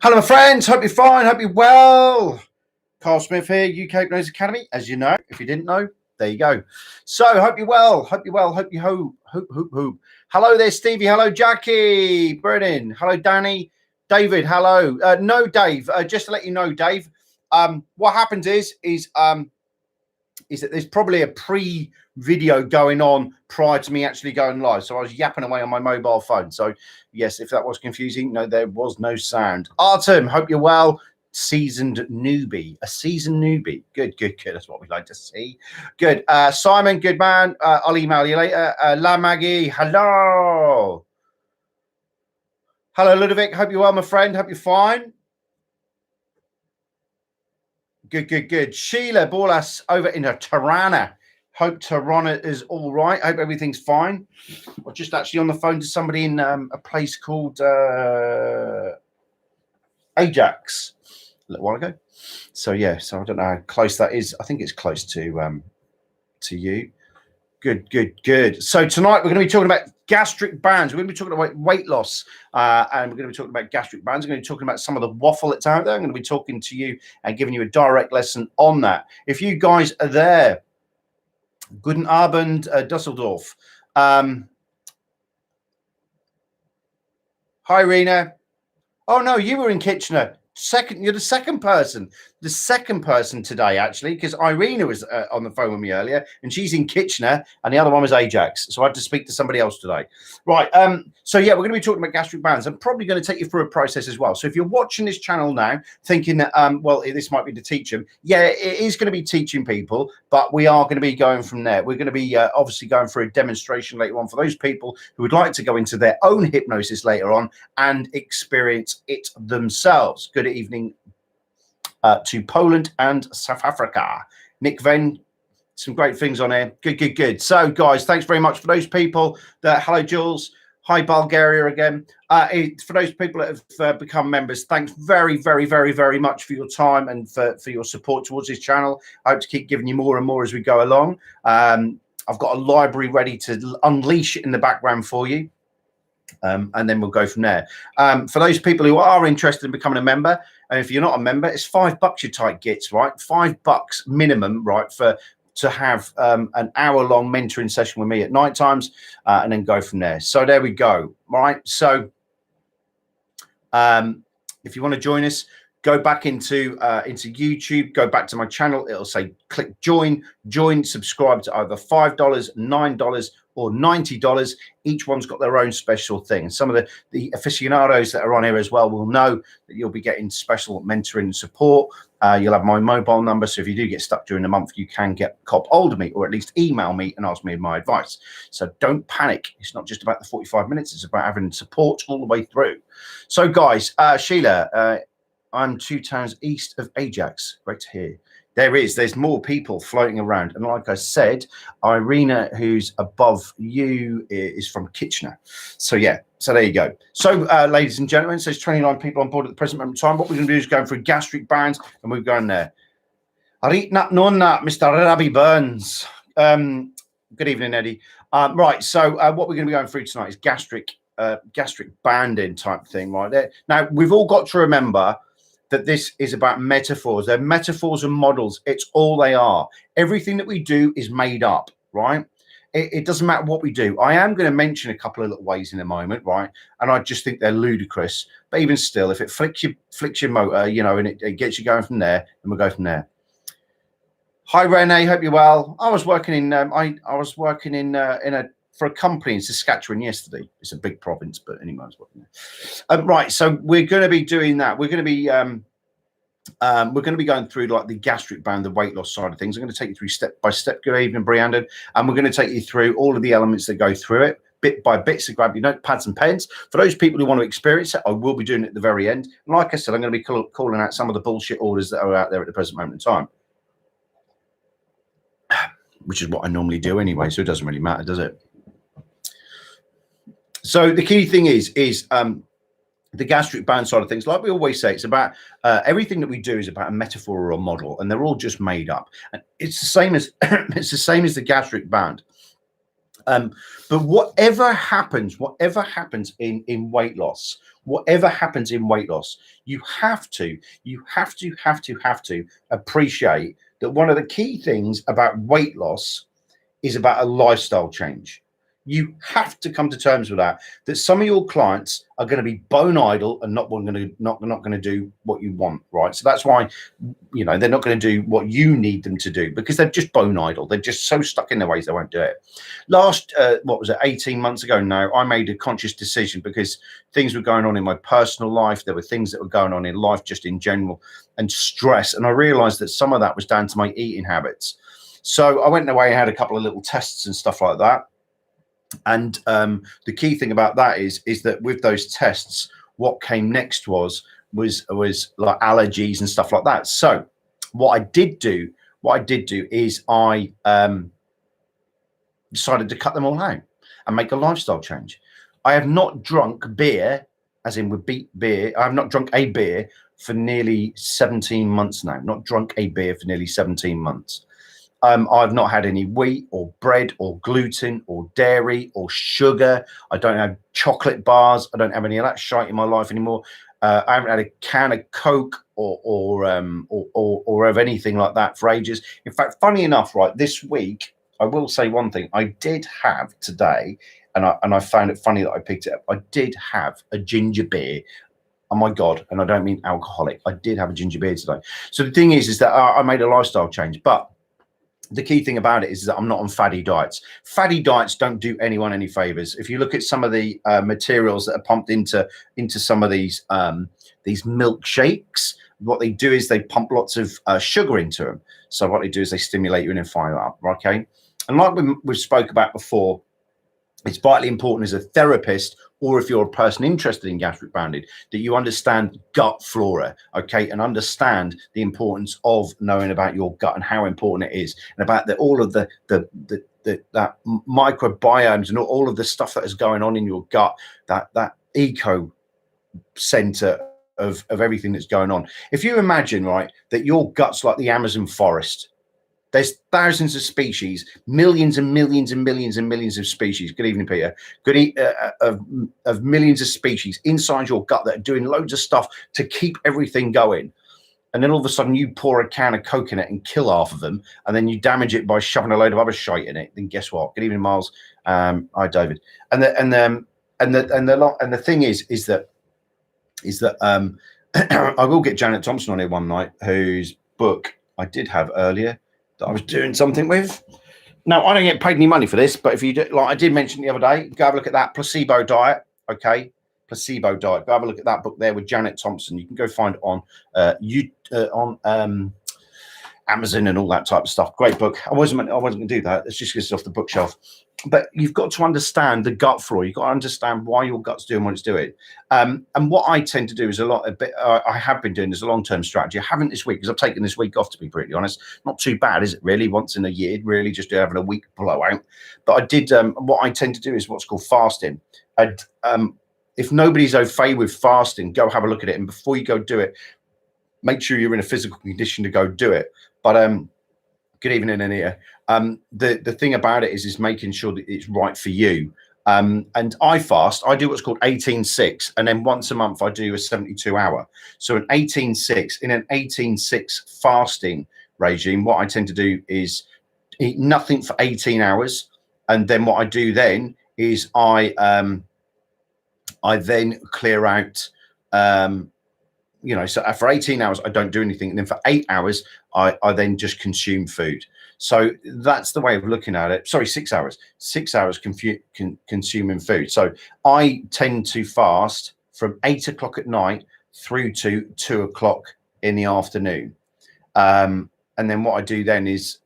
Hello, my friends. Hope you're fine. Hope you're well. Karl Smith here, UK Hypnosis Academy. As you know, if you didn't know, there you go. So, hope you're well. Hope you're well. Hope you hope. Hello there, Stevie. Hello, Jackie. Brennan. Hello, Danny. David. Hello. No, Dave. Just to let you know, Dave. What happens is that there's probably a pre-video going on prior to me actually going live. So I was yapping away on my mobile phone. So yes, if that was confusing, no, there was no sound. Artem, hope you're well. Seasoned newbie, a seasoned newbie. Good. That's what we like to see. Good. Simon, good man. I'll email you later. La Maggie, hello. Hello, Ludovic. Hope you're well, my friend. Hope you're fine. Good. Sheila Borlas over in Tirana. Hope Tirana is all right. Hope everything's fine. I'm just actually on the phone to somebody in a place called Ajax a little while ago. So yeah, so I don't know how close that is. I think it's close to you. Good. So tonight we're going to be talking about gastric bands. We're going to be talking about weight loss, and we're going to be talking about gastric bands. We're going to be talking about some of the waffle that's out there. I'm going to be talking to you and giving you a direct lesson on that. If you guys are there, Guten Abend, Dusseldorf. Hi, Rena. Oh no, you were in Kitchener. You're the second person today, actually, because Irina was on the phone with me earlier, and she's in Kitchener, and the other one was Ajax. So I had to speak to somebody else today. Right. So yeah, we're going to be talking about gastric bands. I'm probably going to take you through a process as well. So if you're watching this channel now, thinking that well, this might be to teach them, yeah, it is going to be teaching people, but we are going to be going from there. We're going to be obviously going through a demonstration later on for those people who would like to go into their own hypnosis later on and experience it themselves. Good evening to Poland and South Africa. Nick Venn, some great things on here. Good. So, guys, thanks very much for those people that. Hello, Jules. Hi, Bulgaria again. For those people that have become members, thanks very much for your time and for your support towards this channel. I hope to keep giving you more and more as we go along. I've got a library ready to unleash in the background for you. And then we'll go from there. For those people who are interested in becoming a member, and if you're not a member, it's $5 your tight gets, right? $5 minimum, right, to have an hour-long mentoring session with me at night times, and then go from there. So there we go, right? So if you want to join us, go back into YouTube, go back to my channel. It'll say click join, subscribe to either $5, $9, or $90. Each one's got their own special thing. Some of the aficionados that are on here as well will know that you'll be getting special mentoring and support. You'll have my mobile number, so if you do get stuck during the month, you can get cop hold of me, or at least email me and ask me my advice. So don't panic. It's not just about the 45 minutes. It's about having support all the way through. So guys, Sheila, I'm 2 towns east of Ajax. Great to hear. There's more people floating around. And like I said, Irina, who's above you, is from Kitchener. So yeah, so there you go. So ladies and gentlemen, so there's 29 people on board at the present moment in time. What we're going to do is go through gastric bands, and we're going there. Aritnat nonna, Mr. Rabbi Burns. Good evening, Eddie. Right, so what we're going to be going through tonight is gastric banding type thing right there. Now, we've all got to remember that this is about metaphors. They're metaphors and models. It's all they are. Everything that we do is made up, right? It doesn't matter what we do. I am going to mention a couple of little ways in a moment, right? And I just think they're ludicrous. But even still, if it flicks your motor, you know, and it gets you going from there, then we'll go from there. Hi, Renee. Hope you're well. I was working in for a company in Saskatchewan yesterday. It's a big province, but anyway, I was working there. Right, so we're going to be doing that. We're going to be going through like the gastric band, the weight loss side of things. I'm going to take you through step by step. Good evening, Briandon. And we're going to take you through all of the elements that go through it, bit by bit. So grab your notepads and pens. For those people who want to experience it, I will be doing it at the very end. And like I said, I'm going to be calling out some of the bullshit orders that are out there at the present moment in time, which is what I normally do anyway. So it doesn't really matter, does it? So the key thing is the gastric band side of things. Like we always say, it's about everything that we do is about a metaphor or a model, and they're all just made up. And it's the same as it's the same as the gastric band. But whatever happens in weight loss, you have to appreciate that one of the key things about weight loss is about a lifestyle change. You have to come to terms with that some of your clients are going to be bone idle and not going to do what you want, right? So that's why, you know, they're not going to do what you need them to do, because they're just bone idle. They're just so stuck in their ways they won't do it. Last, 18 months ago now, I made a conscious decision because things were going on in my personal life. There were things that were going on in life just in general, and stress. And I realized that some of that was down to my eating habits. So I went away and had a couple of little tests and stuff like that. And the key thing about that is that with those tests, what came next was like allergies and stuff like that. So what I did do is I decided to cut them all out and make a lifestyle change. I have not drunk beer, as in with beer. I have not drunk a beer for nearly 17 months now. Not drunk a beer for nearly 17 months. I've not had any wheat or bread or gluten or dairy or sugar. I don't have chocolate bars. I don't have any of that shite in my life anymore. I haven't had a can of Coke or of anything like that for ages. In fact, funny enough, right, this week, I will say one thing. I did have today, and I found it funny that I picked it up. I did have a ginger beer. Oh my God. And I don't mean alcoholic. I did have a ginger beer today. So the thing is that I made a lifestyle change, but the key thing about it is that I'm not on fatty diets. Fatty diets don't do anyone any favors. If you look at some of the materials that are pumped into some of these milkshakes, what they do is they pump lots of sugar into them. So what they do is they stimulate you and then fire up. Okay. And like we spoke about before, it's vitally important as a therapist, or if you're a person interested in gastric banding, that you understand gut flora, okay, and understand the importance of knowing about your gut and how important it is, and about all of that microbiomes and all of the stuff that is going on in your gut, that eco center of everything that's going on. If you imagine, right, that your gut's like the Amazon forest. There's thousands of species, millions and millions and millions and millions of species. Good evening, Peter. Of millions of species inside your gut that are doing loads of stuff to keep everything going. And then all of a sudden you pour a can of coconut and kill half of them, and then you damage it by shoving a load of other shite in it. Then guess what? Good evening, Miles. Hi, David. And the thing is that I will get Janet Thompson on here one night, whose book I did have earlier, that I was doing something with. Now, I don't get paid any money for this, but if you do, like I did mention the other day, go have a look at that placebo diet. Okay, placebo diet. Go have a look at that book there with Janet Thompson. You can go find it on Amazon and all that type of stuff. Great book. I wasn't going to do that. It's just gets off the bookshelf. But you've got to understand the gut flora. You've got to understand why your gut's doing what it's doing. And what I tend to do is I have been doing this a long-term strategy. I haven't this week because I've taken this week off, to be pretty honest. Not too bad, is it really? Once in a year, really just having a week blowout. But I did, what I tend to do is what's called fasting. If nobody's au fait with fasting, go have a look at it. And before you go do it, make sure you're in a physical condition to go do it. But good evening, Anita. The thing about it is making sure that it's right for you. And I fast. I do what's called 18-6, and then once a month I do a 72-hour. So an 18-6, in an 18-6 fasting regime, what I tend to do is eat nothing for 18 hours, and then what I do then is I then clear out. So for 18 hours, I don't do anything. And then for 8 hours, I then just consume food. So that's the way of looking at it. Sorry, 6 hours. 6 hours consuming food. So I tend to fast from 8 o'clock at night through to 2 o'clock in the afternoon. And then what I do then is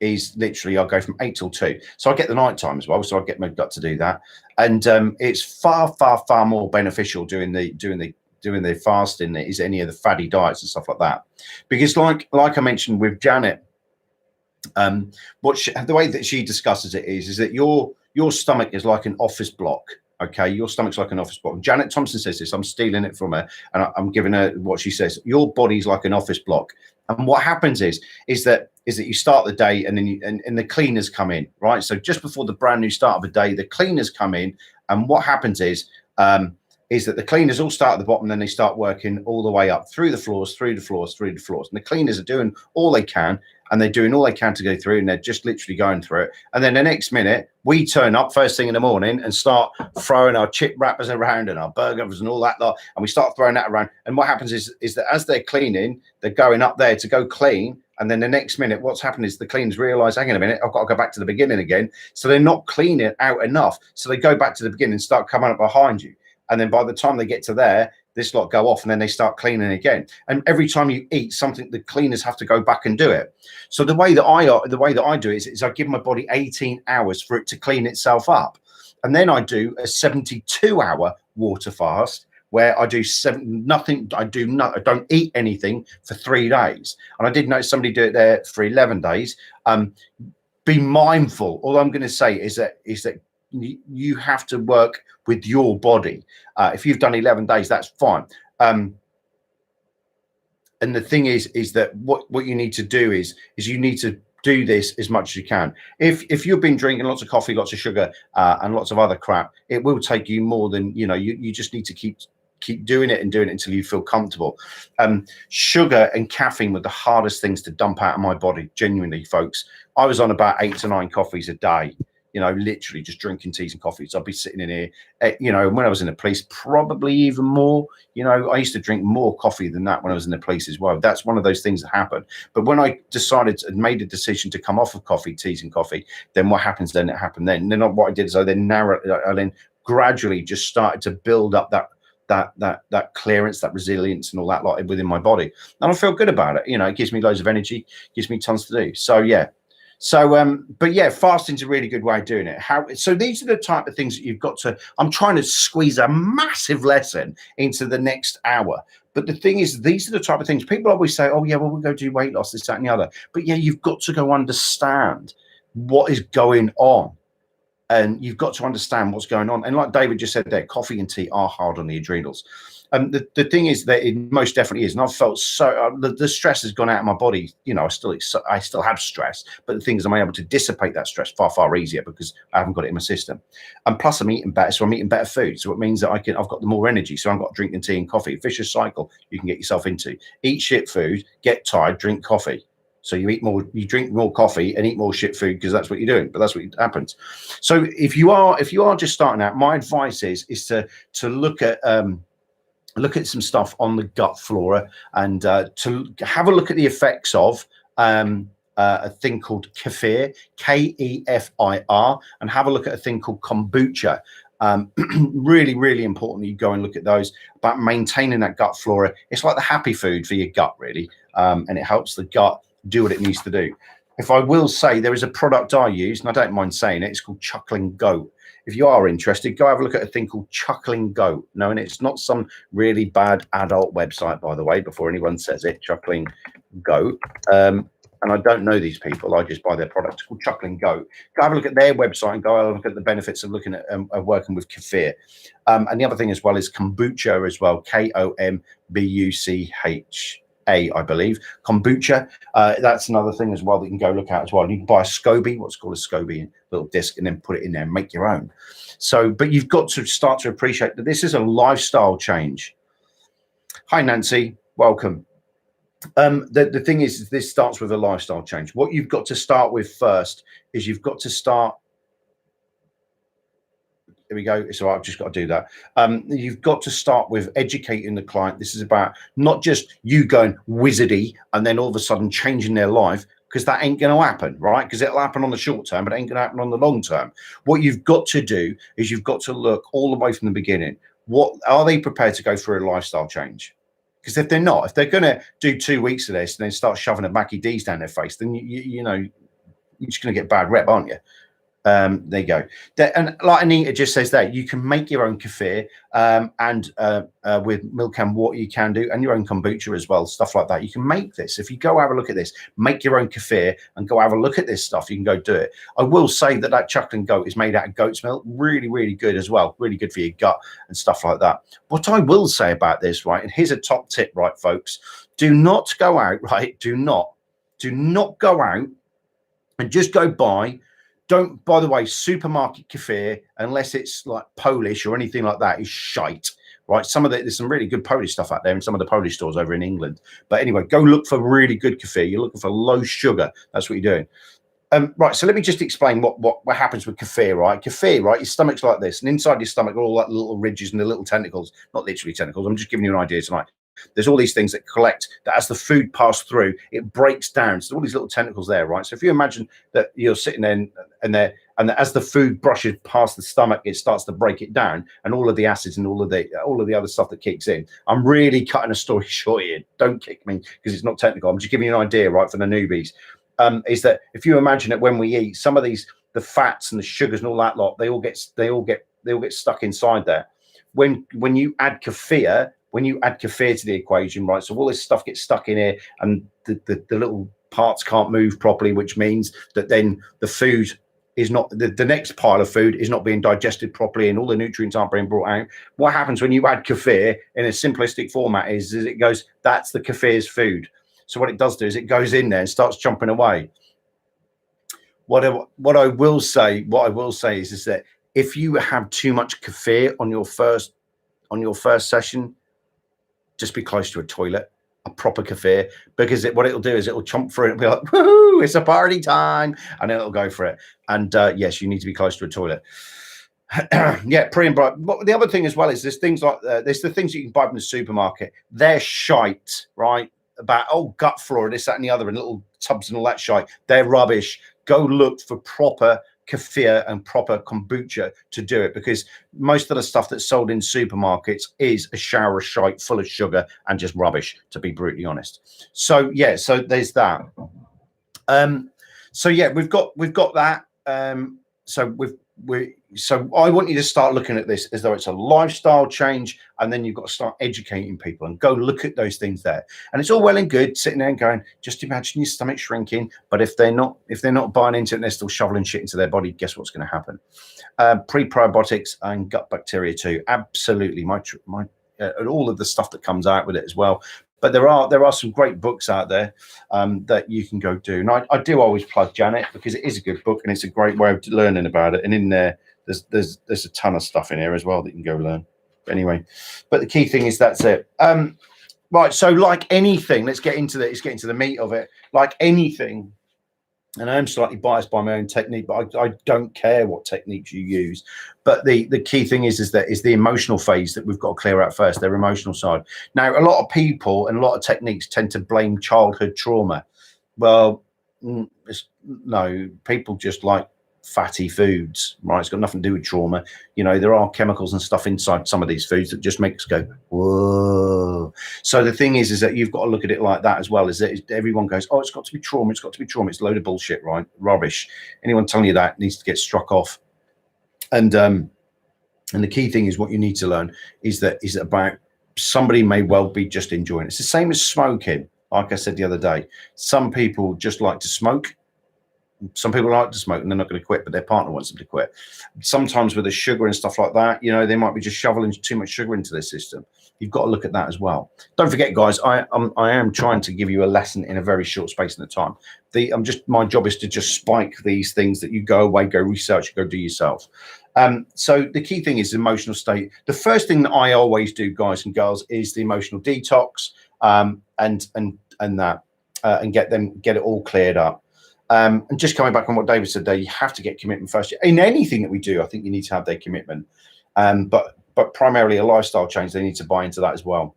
literally I'll go from 8 till 2. So I get the night time as well. So I get my gut to do that. And it's far, far, far more beneficial doing the fasting is any of the fatty diets and stuff like that, because like I mentioned with Janet, the way that she discusses it is that your stomach is like an office block. Okay, your stomach's like an office block. Janet Thompson says this. I'm stealing it from her, and I'm giving her what she says. Your body's like an office block, And what happens is that you start the day, and then and the cleaners come in, right? So just before the brand new start of a day, the cleaners come in, and what happens is that the cleaners all start at the bottom, then they start working all the way up through the floors, through the floors, through the floors. And the cleaners are doing all they can, and they're doing all they can to go through, and they're just literally going through it. And then the next minute, we turn up first thing in the morning and start throwing our chip wrappers around and our burgers and all that lot, and we start throwing that around. And what happens is that as they're cleaning, they're going up there to go clean. And then the next minute, what's happened is the cleaners realize, hang on a minute, I've got to go back to the beginning again. So they're not cleaning out enough. So they go back to the beginning and start coming up behind you. And then by the time they get to there, this lot go off, and then they start cleaning again. And every time you eat something, the cleaners have to go back and do it. So the way that I do it is I give my body 18 hours for it to clean itself up. And then I do a 72-hour water fast where I do nothing. I don't eat anything for 3 days. And I did notice somebody do it there for 11 days. Be mindful. All I'm going to say is that you have to work with your body. If you've done 11 days, that's fine. And the thing is that what you need to do is you need to do this as much as you can. If you've been drinking lots of coffee, lots of sugar, and lots of other crap, it will take you more than, you just need to keep doing it and doing it until you feel comfortable. Sugar and caffeine were the hardest things to dump out of my body, genuinely, folks. I was on about 8 to 9 coffees a day. Literally just drinking teas and coffees. I'd be sitting in here, when I was in the police, probably even more. I used to drink more coffee than that when I was in the police as well. That's one of those things that happen. But when I decided and made a decision to come off of coffee, teas and coffee, then what happens then? It happened then. And then what I did is I then gradually just started to build up that clearance, that resilience and all that lot within my body. And I feel good about it. It gives me loads of energy, gives me tons to do. So, yeah. But yeah, fasting's a really good way of doing it. So these are the type of things that you've got to, I'm trying to squeeze a massive lesson into the next hour. But the thing is, these are the type of things people always say, oh yeah, well, we'll go do weight loss, this, that, and the other. But yeah, you've got to go understand what is going on. And you've got to understand what's going on. And like David just said there, coffee and tea are hard on the adrenals. The thing is that it most definitely is, and I've felt so the stress has gone out of my body. I still have stress, but the thing is, I'm able to dissipate that stress far easier because I haven't got it in my system. And plus, I'm eating better, so I'm eating better food. So it means that I've got the more energy. So I'm not drinking tea and coffee. Vicious cycle you can get yourself into. Eat shit food, get tired, drink coffee. So you drink more coffee and eat more shit food because that's what you're doing. But that's what happens. So if you are just starting out, my advice is to look at some stuff on the gut flora and to have a look at the effects of a thing called kefir, Kefir, and have a look at a thing called kombucha. Really important that you go and look at those about maintaining that gut flora. It's like the happy food for your gut, really, and it helps the gut do what it needs to do. If I will say, there is a product I use, and I don't mind saying it, it's called Chuckling Goat. If you are interested, go have a look at a thing called Chuckling Goat. No, and it's not some really bad adult website, by the way, before anyone says it, Chuckling Goat. And I don't know these people. I just buy their product. It's called Chuckling Goat. Go have a look at their website and go have a look at the benefits of looking at working with kefir. And the other thing as well is kombucha as well, Kombucha. I believe kombucha. That's another thing as well that you can go look at as well. You can buy a SCOBY, what's called a SCOBY, little disc, and then put it in there and make your own. So, but you've got to start to appreciate that this is a lifestyle change. Hi, Nancy, welcome. The thing is, this starts with a lifestyle change. What you've got to start with first is you've got to start. There we go. It's all right. I've just got to do that. You've got to start with educating the client. This is about not just you going wizardy and then all of a sudden changing their life, because that ain't going to happen, right? Because it'll happen on the short term, but it ain't going to happen on the long term. What you've got to do is you've got to look all the way from the beginning. What are they prepared to go through a lifestyle change? Because if they're not, if they're going to do 2 weeks of this and then start shoving a Mackie D's down their face, then you're just going to get bad rep, aren't you? There you go. And like Anita just says there, you can make your own kefir and with milk and water you can do, and your own kombucha as well, stuff like that. You can make this. If you go have a look at this, make your own kefir and go have a look at this stuff, you can go do it. I will say that Chuckling Goat is made out of goat's milk. Really good as well. Really good for your gut and stuff like that. What I will say about this, right, and here's a top tip, right, folks. Do not go out, right? Do not go out and just go buy. Don't, by the way, supermarket kefir, unless it's like Polish or anything like that, is shite, right? There's some really good Polish stuff out there in some of the Polish stores over in England. But anyway, go look for really good kefir. You're looking for low sugar. That's what you're doing. Right, so let me just explain what happens with kefir, right? Kefir, right, your stomach's like this, and inside your stomach are all like little ridges and the little tentacles, not literally tentacles, I'm just giving you an idea tonight. There's all these things that collect, that as the food passes through, it breaks down. So all these little tentacles there, right? So if you imagine that you're sitting there and as the food brushes past the stomach, it starts to break it down, and all of the acids and all of the other stuff that kicks in. I'm really cutting a story short here. Don't kick me because it's not technical. I'm just giving you an idea, right, for the newbies. Is that if you imagine that when we eat, some of the fats and the sugars and all that lot, they all get stuck inside there. When you add kefir, to the equation, right? So all this stuff gets stuck in here, and the little parts can't move properly, which means that then the food is not, the next pile of food is not being digested properly, and all the nutrients aren't being brought out. What happens when you add kefir in a simplistic format is it goes, that's the kefir's food. So what it does do is it goes in there and starts chomping away. What I will say is that if you have too much kefir on your first session, just be close to a toilet, a proper kefir, because what it'll do is it'll chomp through it and be like, woohoo, it's a party time, and it'll go for it. And yes, you need to be close to a toilet. Yeah, pre and bro. But the other thing as well is there's things like there's the things you can buy from the supermarket. They're shite, right? About gut flora, this, that, and the other, and little tubs and all that shite. They're rubbish. Go look for proper kefir and proper kombucha to do it, because most of the stuff that's sold in supermarkets is a shower of shite full of sugar and just rubbish, to be brutally honest. So yeah, so there's that. So yeah, we've got that. So I want you to start looking at this as though it's a lifestyle change, and then you've got to start educating people and go look at those things there. And it's all well and good sitting there and going, just imagine your stomach shrinking, but if they're not buying into it and they're still shoveling shit into their body, guess what's going to happen? Prebiotics and gut bacteria too, absolutely. And all of the stuff that comes out with it as well. But there are some great books out there that you can go do. And I do always plug Janet, because it is a good book and it's a great way of learning about it. And in there, there's a ton of stuff in here as well that you can go learn. But anyway, but the key thing is that's it. Right. So like anything, let's get into the meat of it. Like anything, and I am slightly biased by my own technique, but I don't care what techniques you use. But the key thing is the emotional phase that we've got to clear out first, their emotional side. Now, a lot of people and a lot of techniques tend to blame childhood trauma. Well, no, people just like fatty foods, right? It's got nothing to do with trauma. You know, there are chemicals and stuff inside some of these foods that just make us go, whoa. So the thing is that you've got to look at it like that as well. Is that everyone goes, oh, it's got to be trauma. It's got to be trauma. It's a load of bullshit, right? Rubbish. Anyone telling you that needs to get struck off. And the key thing is what you need to learn is about somebody may well be just enjoying it. It's the same as smoking. Like I said the other day, some people just like to smoke. Some people like to smoke and they're not going to quit, but their partner wants them to quit. Sometimes with the sugar and stuff like that, you know, they might be just shoveling too much sugar into their system. You've got to look at that as well. Don't forget, guys, I am trying to give you a lesson in a very short space of time. My job is to just spike these things that you go away, go research, go do yourself. So the key thing is emotional state. The first thing that I always do, guys and girls, is the emotional detox, and get it all cleared up. And just coming back on what David said there, you have to get commitment first. In anything that we do, I think you need to have their commitment. But primarily a lifestyle change, they need to buy into that as well.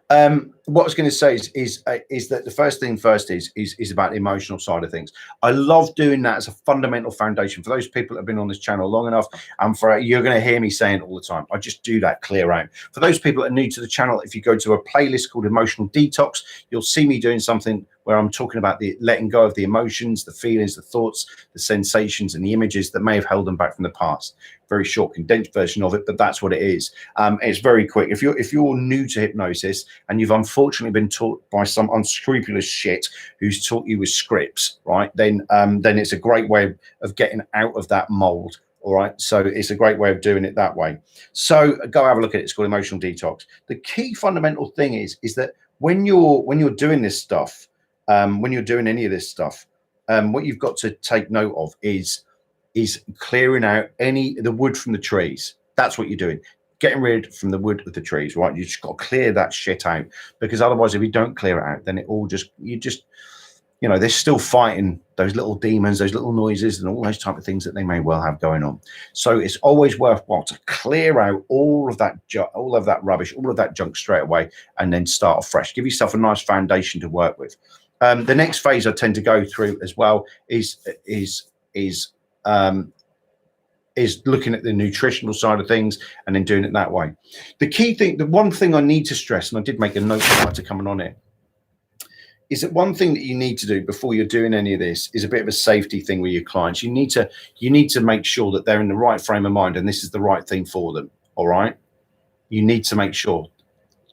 What I was going to say is that the first thing first is about the emotional side of things. I love doing that as a fundamental foundation for those people that have been on this channel long enough, and you're going to hear me saying it all the time. I just do that clear out. For those people that are new to the channel, if you go to a playlist called Emotional Detox, you'll see me doing something where I'm talking about the letting go of the emotions, the feelings, the thoughts, the sensations, and the images that may have held them back from the past. Very short, condensed version of it, but that's what it is. It's very quick. If you're new to hypnosis and you've unfortunately been taught by some unscrupulous shit who's taught you with scripts, right? Then it's a great way of getting out of that mold. All right, so it's a great way of doing it that way. So go have a look at it. It's called Emotional Detox. The key fundamental thing is that when you're doing this stuff, when you're doing any of this stuff, what you've got to take note of is clearing out the wood from the trees. That's what you're doing. Getting rid from the wood of the trees, right? You just got to clear that shit out, because otherwise, if you don't clear it out, then they're still fighting those little demons, those little noises, and all those type of things that they may well have going on. So it's always worthwhile to clear out all of that rubbish, all of that junk straight away, and then start afresh. Give yourself a nice foundation to work with. The next phase I tend to go through as well is looking at the nutritional side of things and then doing it that way. The key thing, the one thing I need to stress, and I did make a note prior to coming on it, is that one thing that you need to do before you're doing any of this is a bit of a safety thing with your clients. You need to make sure that they're in the right frame of mind and this is the right thing for them. All right. You need to make sure.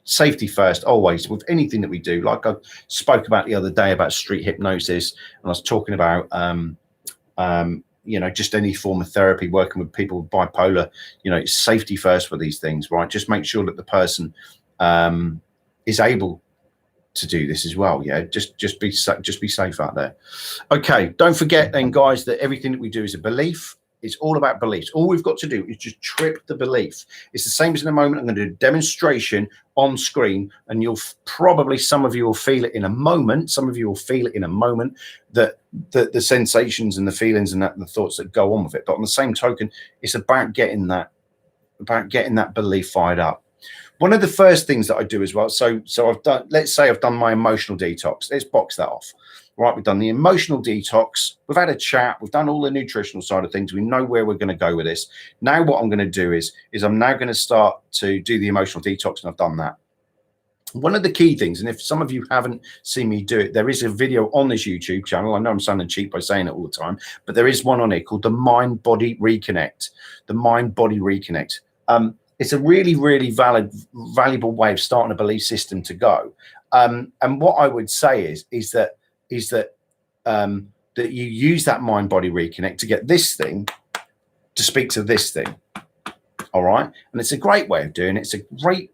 Safety first, always, with anything that we do. Like I spoke about the other day about street hypnosis, and I was talking about just any form of therapy, working with people with bipolar. It's safety first for these things, right? Just make sure that the person is able to do this as well. Yeah, just be safe out there. Okay, don't forget then, guys, that everything that we do is a belief. It's all about beliefs. All we've got to do is just trip the belief. It's the same as in a moment. I'm going to do a demonstration on screen, and some of you will feel it in a moment. Some of you will feel it in a moment, that the sensations and the feelings and the thoughts that go on with it. But on the same token, it's about getting that belief fired up. One of the first things that I do as well. So let's say I've done my emotional detox. Let's box that off. Right, we've done the emotional detox. We've had a chat. We've done all the nutritional side of things. We know where we're going to go with this. Now what I'm going to do is I'm now going to start to do the emotional detox, and I've done that. One of the key things, and if some of you haven't seen me do it, there is a video on this YouTube channel. I know I'm sounding cheap by saying it all the time, but there is one on it called the Mind-Body Reconnect. The Mind-Body Reconnect. It's a really, really valuable way of starting a belief system to go. And what I would say is that you use that mind-body reconnect to get this thing to speak to this thing. All right. And it's a great way of doing it. It's a great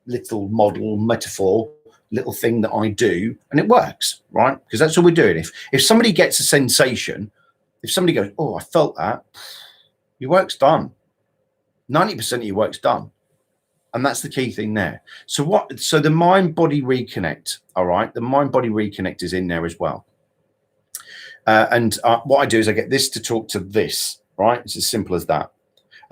little model, metaphor, little thing that I do, and it works, right? Because that's all we're doing. If somebody gets a sensation, if somebody goes, oh, I felt that, your work's done. 90% of your work's done. And that's the key thing there. So the mind-body reconnect, all right? The mind-body reconnect is in there as well. What I do is I get this to talk to this, right? It's as simple as that.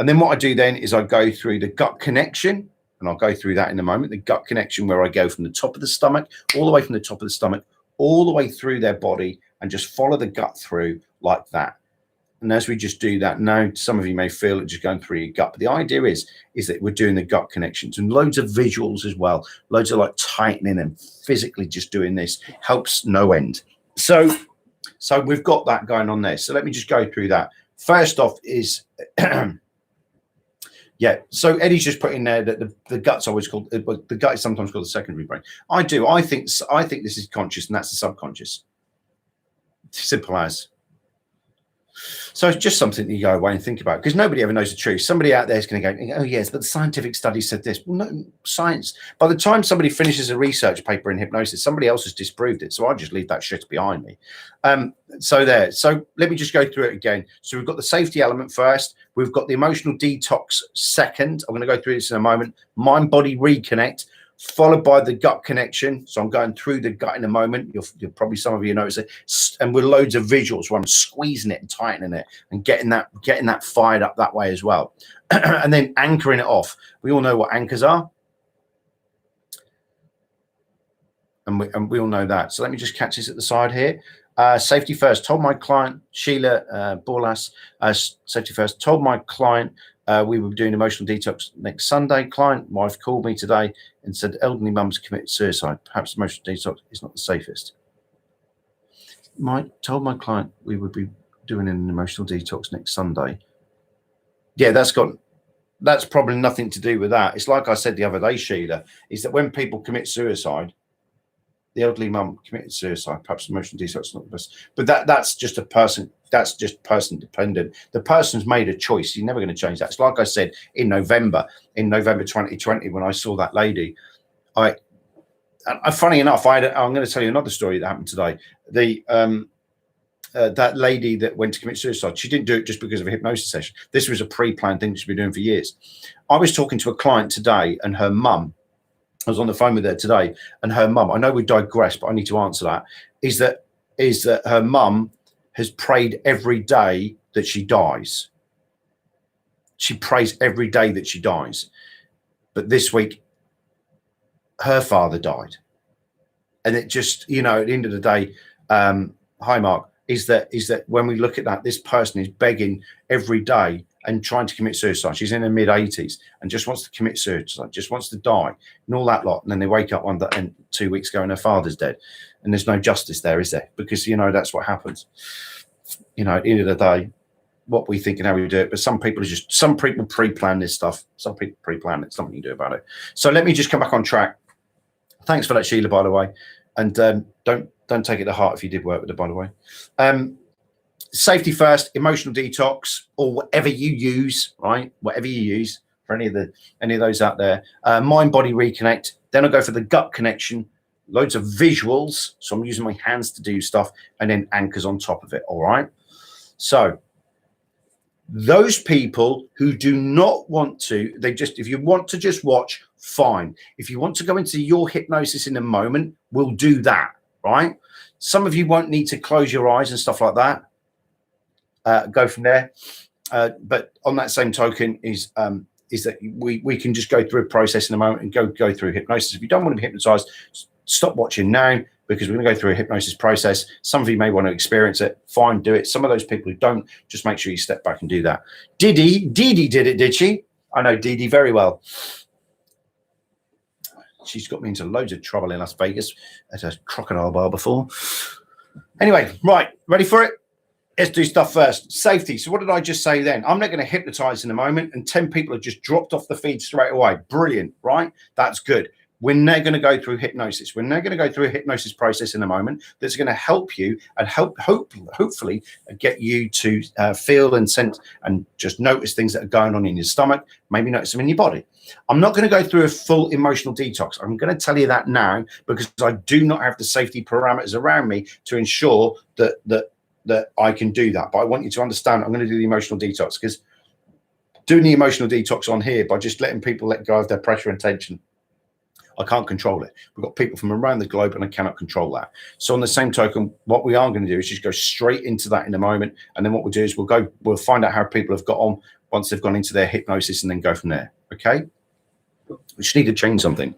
And then what I do then is I go through the gut connection, and I'll go through that in a moment. The gut connection, where I go from the top of the stomach, all the way from the top of the stomach, all the way through their body, and just follow the gut through like that. And as we just do that, now some of you may feel it just going through your gut, but the idea is that we're doing the gut connections, and loads of visuals as well, loads of like tightening and physically just doing this helps no end. So we've got that going on there. So let me just go through that. First off is, yeah. So Eddie's just put in there that the gut's always called, the gut is sometimes called the secondary brain. I think this is conscious, and that's the subconscious. Simple as. So it's just something that you go away and think about, because nobody ever knows the truth. Somebody out there is going to go, oh, yes, but the scientific study said this. Well, no, science. By the time somebody finishes a research paper in hypnosis, somebody else has disproved it. So I just leave that shit behind me. So let me just go through it again. So we've got the safety element first. We've got the emotional detox second. I'm going to go through this in a moment. Mind-body reconnect, followed by the gut connection. So I'm going through the gut in a moment. You'll probably, some of you notice it, and with loads of visuals where I'm squeezing it and tightening it and getting that fired up that way as well. And then anchoring it off. We all know what anchors are. And we all know that. So let me just catch this at the side here. Safety first. Told my client, Sheila Borlas, safety first. Told my client we were doing emotional detox next Sunday. Client, wife called me today and said elderly mums committed suicide. Perhaps emotional detox is not the safest. Told my client we would be doing an emotional detox next Sunday. Yeah, that's probably nothing to do with that. It's like I said the other day, Sheila, is that when people commit suicide, the elderly mum committed suicide, perhaps emotional detox is not the best. But that's just person dependent. The person's made a choice. You're never going to change that. It's like I said in November 2020, when I saw that lady, Funny enough, I'm going to tell you another story that happened today. That lady that went to commit suicide, she didn't do it just because of a hypnosis session. This was a pre-planned thing she's been doing for years. I was talking to a client today, and her mum, I was on the phone with her today, and her mum, I know we digress, but I need to answer that, is that her mum has prayed every day that she dies. She prays every day that she dies. But this week, her father died. And it just, you know, at the end of the day, hi, Mark, is that when we look at that, this person is begging every day and trying to commit suicide. She's in her mid-80s and just wants to commit suicide, just wants to die and all that lot. And then they wake up one day and 2 weeks ago and her father's dead. And there's no justice there, is there? Because, you know, that's what happens. You know, at the end of the day, what we think and how we do it. But some people pre-plan this stuff. Some people pre-plan it. Something you can do about it. So let me just come back on track. Thanks for that, Sheila, by the way. And don't take it to heart if you did work with it, by the way. Safety first, emotional detox, or whatever you use, right? Whatever you use for any of those out there. Mind body reconnect. Then I'll go for the gut connection. Loads of visuals. So I'm using my hands to do stuff, and then anchors on top of it. All right. So those people who do not want to, if you want to just watch, fine. If you want to go into your hypnosis in a moment, we'll do that, right? Some of you won't need to close your eyes and stuff like that. Go from there. But on that same token is that we can just go through a process in a moment and go through hypnosis. If you don't want to be hypnotized, stop watching now, because we're going to go through a hypnosis process. Some of you may want to experience it. Fine, do it. Some of those people who don't, just make sure you step back and do that. Dee Dee did it, did she? I know Dee Dee very well. She's got me into loads of trouble in Las Vegas at a crocodile bar before. Anyway, right, ready for it? Let's do stuff first. Safety. So what did I just say then? I'm not going to hypnotize in a moment, and 10 people have just dropped off the feed straight away. Brilliant, right? That's good. We're now going to go through hypnosis. We're now going to go through a hypnosis process in a moment that's going to help you and hopefully get you to feel and sense and just notice things that are going on in your stomach, maybe notice them in your body. I'm not going to go through a full emotional detox. I'm going to tell you that now because I do not have the safety parameters around me to ensure that I can do that. But I want you to understand I'm going to do the emotional detox, because doing the emotional detox on here by just letting people let go of their pressure and tension, I can't control it. We've got people from around the globe and I cannot control that. So on the same token, what we are going to do is just go straight into that in a moment. And then what we'll do is we'll find out how people have got on once they've gone into their hypnosis and then go from there. Okay. We just need to change something.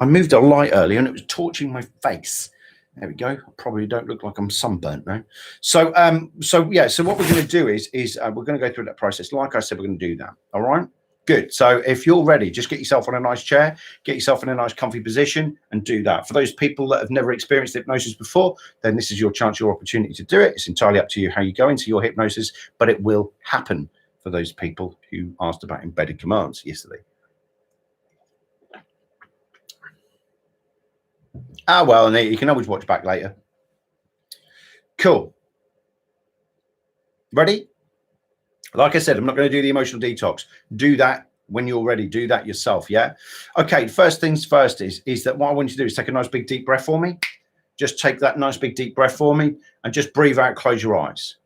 I moved a light earlier and it was torching my face. There we go. I probably don't look like I'm sunburnt now. So what we're going to do is we're going to go through that process. Like I said, we're going to do that. All right. Good. So if you're ready, just get yourself on a nice chair, get yourself in a nice comfy position and do that. For those people that have never experienced hypnosis before, then this is your chance, your opportunity to do it. It's entirely up to you how you go into your hypnosis, but it will happen for those people who asked about embedded commands yesterday. Well, and you can always watch back later. Cool. Ready? Like I said, I'm not going to do the emotional detox. Do that when you're ready. Do that yourself, yeah? Okay, first things first is that what I want you to do is take a nice big deep breath for me. Just take that nice big deep breath for me and just breathe out, close your eyes.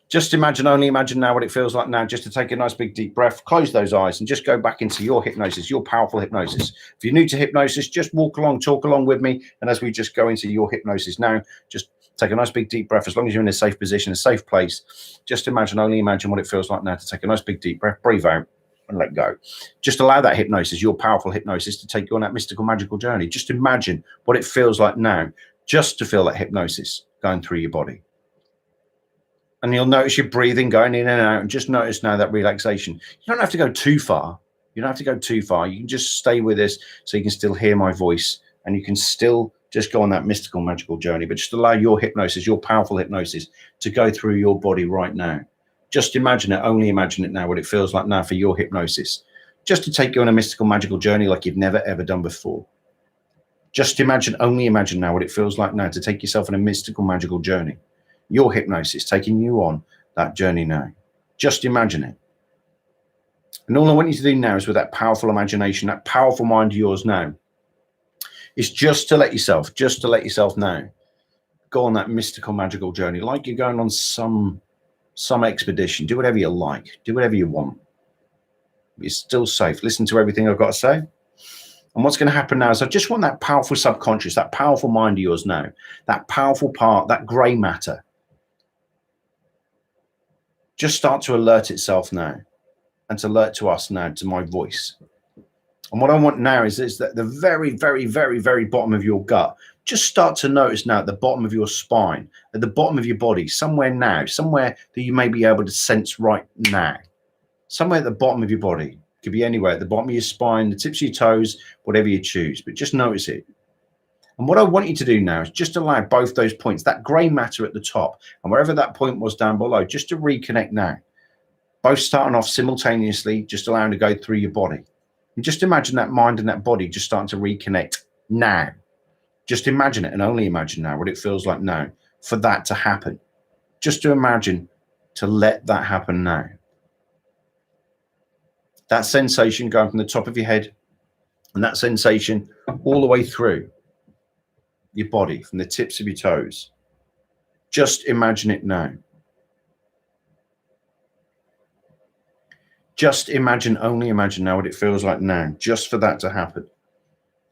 Just only imagine now what it feels like now, just to take a nice big deep breath, close those eyes and just go back into your hypnosis, your powerful hypnosis. If you're new to hypnosis, just walk along, talk along with me. And as we just go into your hypnosis now, just take a nice big deep breath. As long as you're in a safe position, a safe place, just only imagine what it feels like now to take a nice big deep breath, breathe out and let go. Just allow that hypnosis, your powerful hypnosis, to take you on that mystical, magical journey. Just imagine what it feels like now, just to feel that hypnosis going through your body. And you'll notice your breathing going in and out, and just notice now that relaxation. You don't have to go too far. You don't have to go too far. You can just stay with this so you can still hear my voice and you can still just go on that mystical, magical journey. But just allow your hypnosis, your powerful hypnosis, to go through your body right now. Just imagine it, only imagine it now, what it feels like now for your hypnosis. Just to take you on a mystical, magical journey like you've never, ever done before. Just only imagine now what it feels like now to take yourself on a mystical, magical journey. Your hypnosis taking you on that journey now. Just imagine it. And all I want you to do now is, with that powerful imagination, that powerful mind of yours now, is just to let yourself know, go on that mystical, magical journey, like you're going on some expedition. Do whatever you like. Do whatever you want. You're still safe. Listen to everything I've got to say. And what's going to happen now is, I just want that powerful subconscious, that powerful mind of yours now, that powerful part, that grey matter, just start to alert itself now, and to alert to us now, to my voice. And what I want now is that the very, very, very, very bottom of your gut, just start to notice now, at the bottom of your spine, at the bottom of your body, somewhere now, somewhere that you may be able to sense right now, somewhere at the bottom of your body. It could be anywhere, at the bottom of your spine, the tips of your toes, whatever you choose, but just notice it. And what I want you to do now is just allow both those points, that grey matter at the top and wherever that point was down below, just to reconnect now. Both starting off simultaneously, just allowing to go through your body. And just imagine that mind and that body just starting to reconnect now. Just imagine it, and only imagine now what it feels like now for that to happen. Just to imagine, to let that happen now. That sensation going from the top of your head, and that sensation all the way through your body, from the tips of your toes. Just imagine it now. Just imagine, only imagine now what it feels like now, just for that to happen.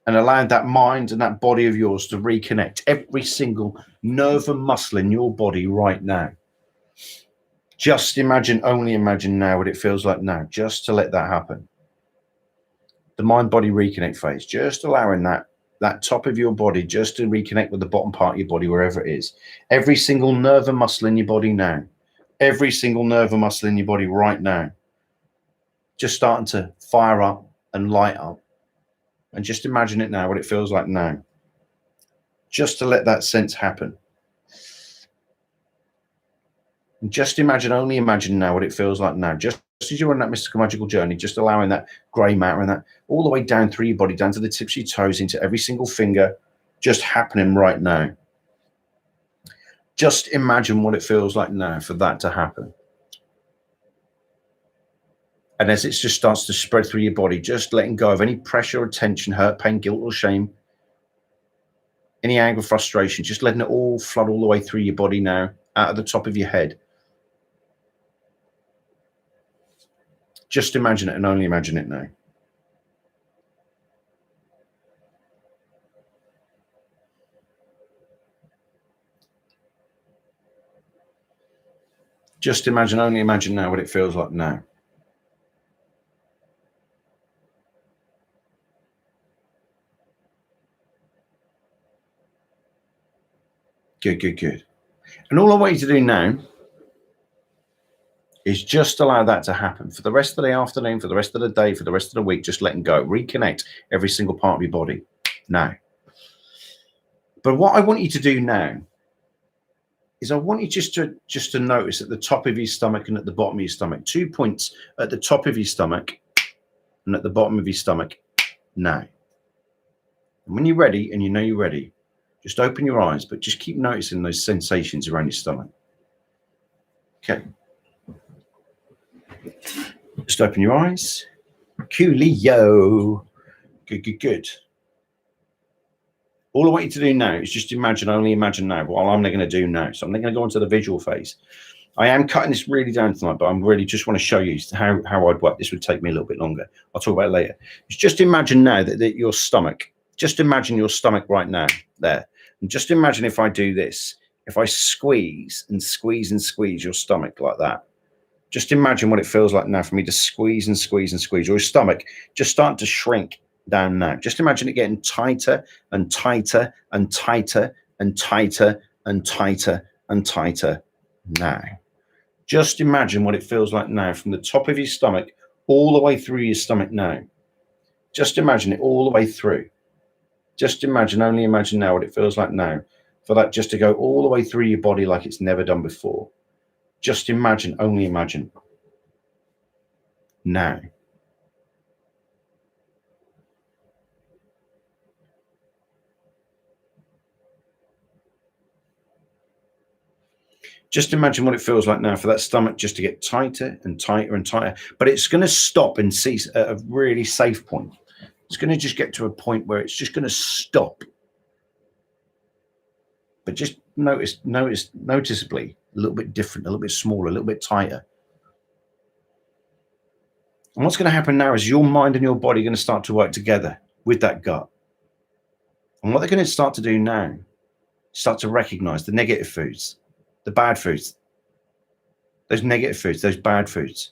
And allow that mind and that body of yours to reconnect every single nerve and muscle in your body right now. Just imagine, only imagine now what it feels like now, just to let that happen. The mind-body reconnect phase, just allowing that top of your body just to reconnect with the bottom part of your body, wherever it is. Every single nerve and muscle in your body now. Every single nerve and muscle in your body right now. Just starting to fire up and light up. And just imagine it now, what it feels like now. Just to let that sense happen. And just imagine, only imagine now what it feels like now. Just as you're on that mystical, magical journey, just allowing that grey matter and that all the way down through your body, down to the tips of your toes, into every single finger, just happening right now. Just imagine what it feels like now for that to happen. And as it just starts to spread through your body, just letting go of any pressure or tension, hurt, pain, guilt or shame, any anger, frustration, just letting it all flood all the way through your body now, out of the top of your head. Just imagine it, and only imagine it now. Just imagine, only imagine now what it feels like now. Good, good, good. And all I want you to do now is just allow that to happen for the rest of the afternoon, for the rest of the day, for the rest of the week. Just letting go, reconnect every single part of your body now. But what I want you to do now is, I want you just to notice at the top of your stomach and at the bottom of your stomach, 2 points at the top of your stomach and at the bottom of your stomach now. And when you're ready, and you know you're ready, just open your eyes, but just keep noticing those sensations around your stomach. Okay. Just open your eyes. Coolio. Good, good, good. All I want you to do now is just imagine, only imagine now, what I'm going to do now. So I'm going to go into the visual phase. I am cutting this really down tonight, but I'm really just want to show you how I'd work. This would take me a little bit longer. I'll talk about it later. Just imagine now that your stomach, just imagine your stomach right now there. And just imagine if I do this, if I squeeze and squeeze and squeeze your stomach like that. Just imagine what it feels like now for me to squeeze and squeeze and squeeze your stomach, just starting to shrink down now. Just imagine it getting tighter and tighter and tighter and tighter and tighter and tighter now. Just imagine what it feels like now from the top of your stomach all the way through your stomach now. Just imagine it all the way through. Just imagine, only imagine now what it feels like now for that just to go all the way through your body like it's never done before. Just imagine, only imagine now. Just imagine what it feels like now for that stomach just to get tighter and tighter and tighter. But it's going to stop and cease at a really safe point. It's going to just get to a point where it's just going to stop. But just noticeably a little bit different, a little bit smaller, a little bit tighter. And what's going to happen now is your mind and your body are going to start to work together with that gut. And what they're going to start to do now, start to recognize the negative foods, the bad foods, those negative foods, those bad foods.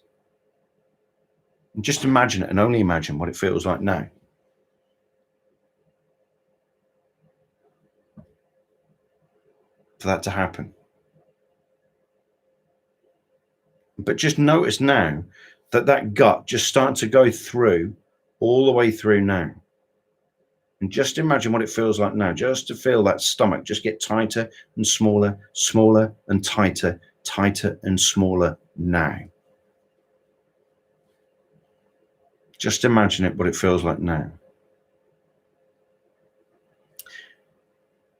And just imagine it, and only imagine what it feels like now. For that to happen. But just notice now that that gut just starting to go through, all the way through now. And just imagine what it feels like now, just to feel that stomach just get tighter and smaller, smaller and tighter, tighter and smaller now. Just imagine it, what it feels like now.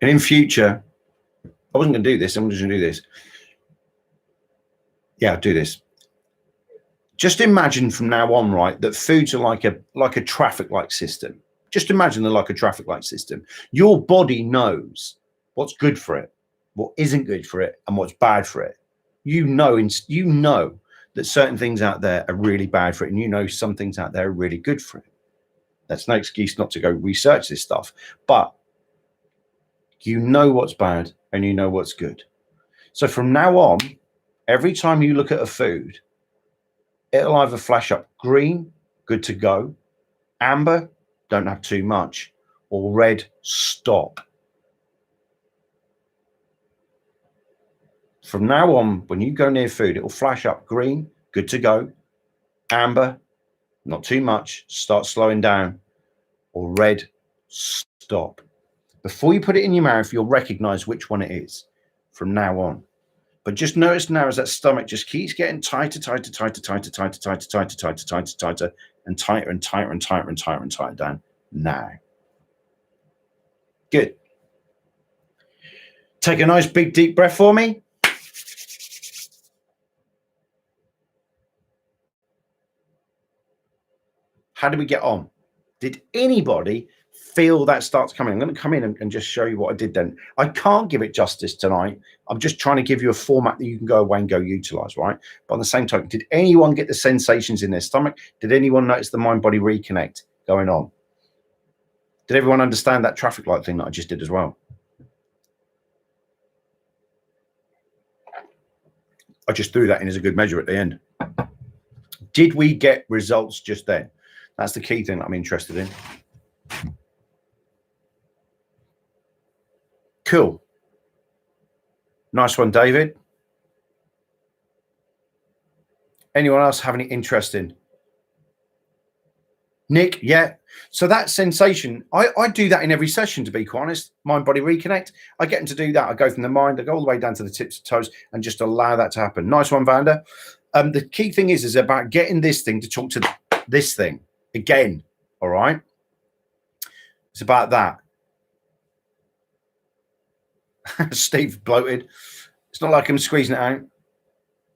And in future, I wasn't going to do this. I'm just going to do this. Yeah, I'll do this. Just imagine from now on, right, that foods are like a traffic light system. Just imagine they're like a traffic light system. Your body knows what's good for it, what isn't good for it, and what's bad for it. You know that certain things out there are really bad for it, and you know some things out there are really good for it. That's no excuse not to go research this stuff, but you know what's bad and you know what's good. So from now on, every time you look at a food, it'll either flash up green, good to go, amber, don't have too much, or red, stop. From now on, when you go near food, it will flash up green, good to go, amber, not too much, start slowing down, or red, stop. Before you put it in your mouth, you'll recognize which one it is from now on. But just notice now as that stomach just keeps getting tighter, tighter, tighter, tighter, tighter, tighter, tighter, tighter, tighter, tighter, and tighter and tighter and tighter and tighter and tighter down now. Good. Take a nice big deep breath for me. How did we get on? Did anybody feel that starts coming? I'm going to come in and just show you what I did then. I can't give it justice tonight. I'm just trying to give you a format that you can go away and go utilize, right? But on the same time, did anyone get the sensations in their stomach? Did anyone notice the mind-body reconnect going on? Did everyone understand that traffic light thing that I just did as well? I just threw that in as a good measure at the end. Did we get results just then? That's the key thing that I'm interested in. Cool. Nice one, David. Anyone else have any interest in? Nick, yeah. So that sensation, I do that in every session, to be quite honest. Mind body reconnect. I get them to do that. I go from the mind, I go all the way down to the tips of toes and just allow that to happen. Nice one, Vanda. The key thing is about getting this thing to talk to this thing again. All right. It's about that. Steve bloated. It's not like I'm squeezing it out.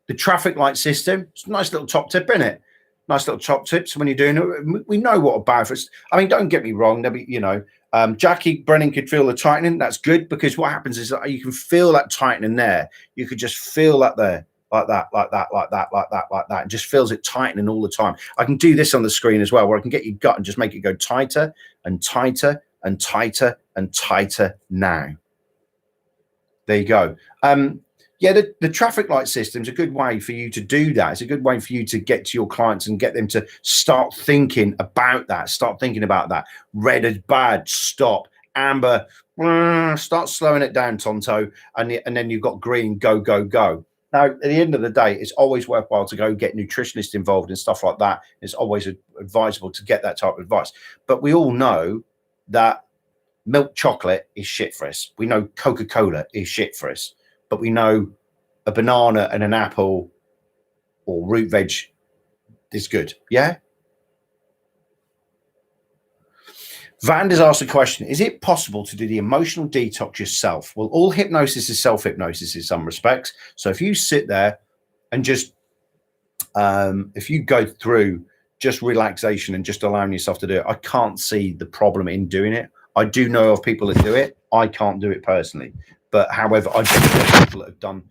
The traffic light system, it's a nice little top tip, isn't it? Nice little top tips when you're doing it. We know what a bad for. I mean, don't get me wrong. There'll be, Jackie Brennan could feel the tightening. That's good, because what happens is that you can feel that tightening there. You could just feel that there, like that, like that, like that, like that, like that. It just feels it tightening all the time. I can do this on the screen as well, where I can get your gut and just make it go tighter and tighter and tighter and tighter now. There you go. Yeah, the traffic light system is a good way for you to do that. It's a good way for you to get to your clients and get them to start thinking about that. Start thinking about that. Red is bad, stop. Amber, start slowing it down, Tonto. And then you've got green, go, go, go. Now, at the end of the day, it's always worthwhile to go get nutritionists involved and stuff like that. It's always advisable to get that type of advice. But we all know that milk chocolate is shit for us. We know Coca-Cola is shit for us. But we know a banana and an apple or root veg is good. Yeah. Vander's asked a question: is it possible to do the emotional detox yourself? Well, all hypnosis is self-hypnosis in some respects. So if you sit there and just if you go through just relaxation and just allowing yourself to do it, I can't see the problem in doing it. I do know of people that do it. I can't do it personally, but however, I do know people that have done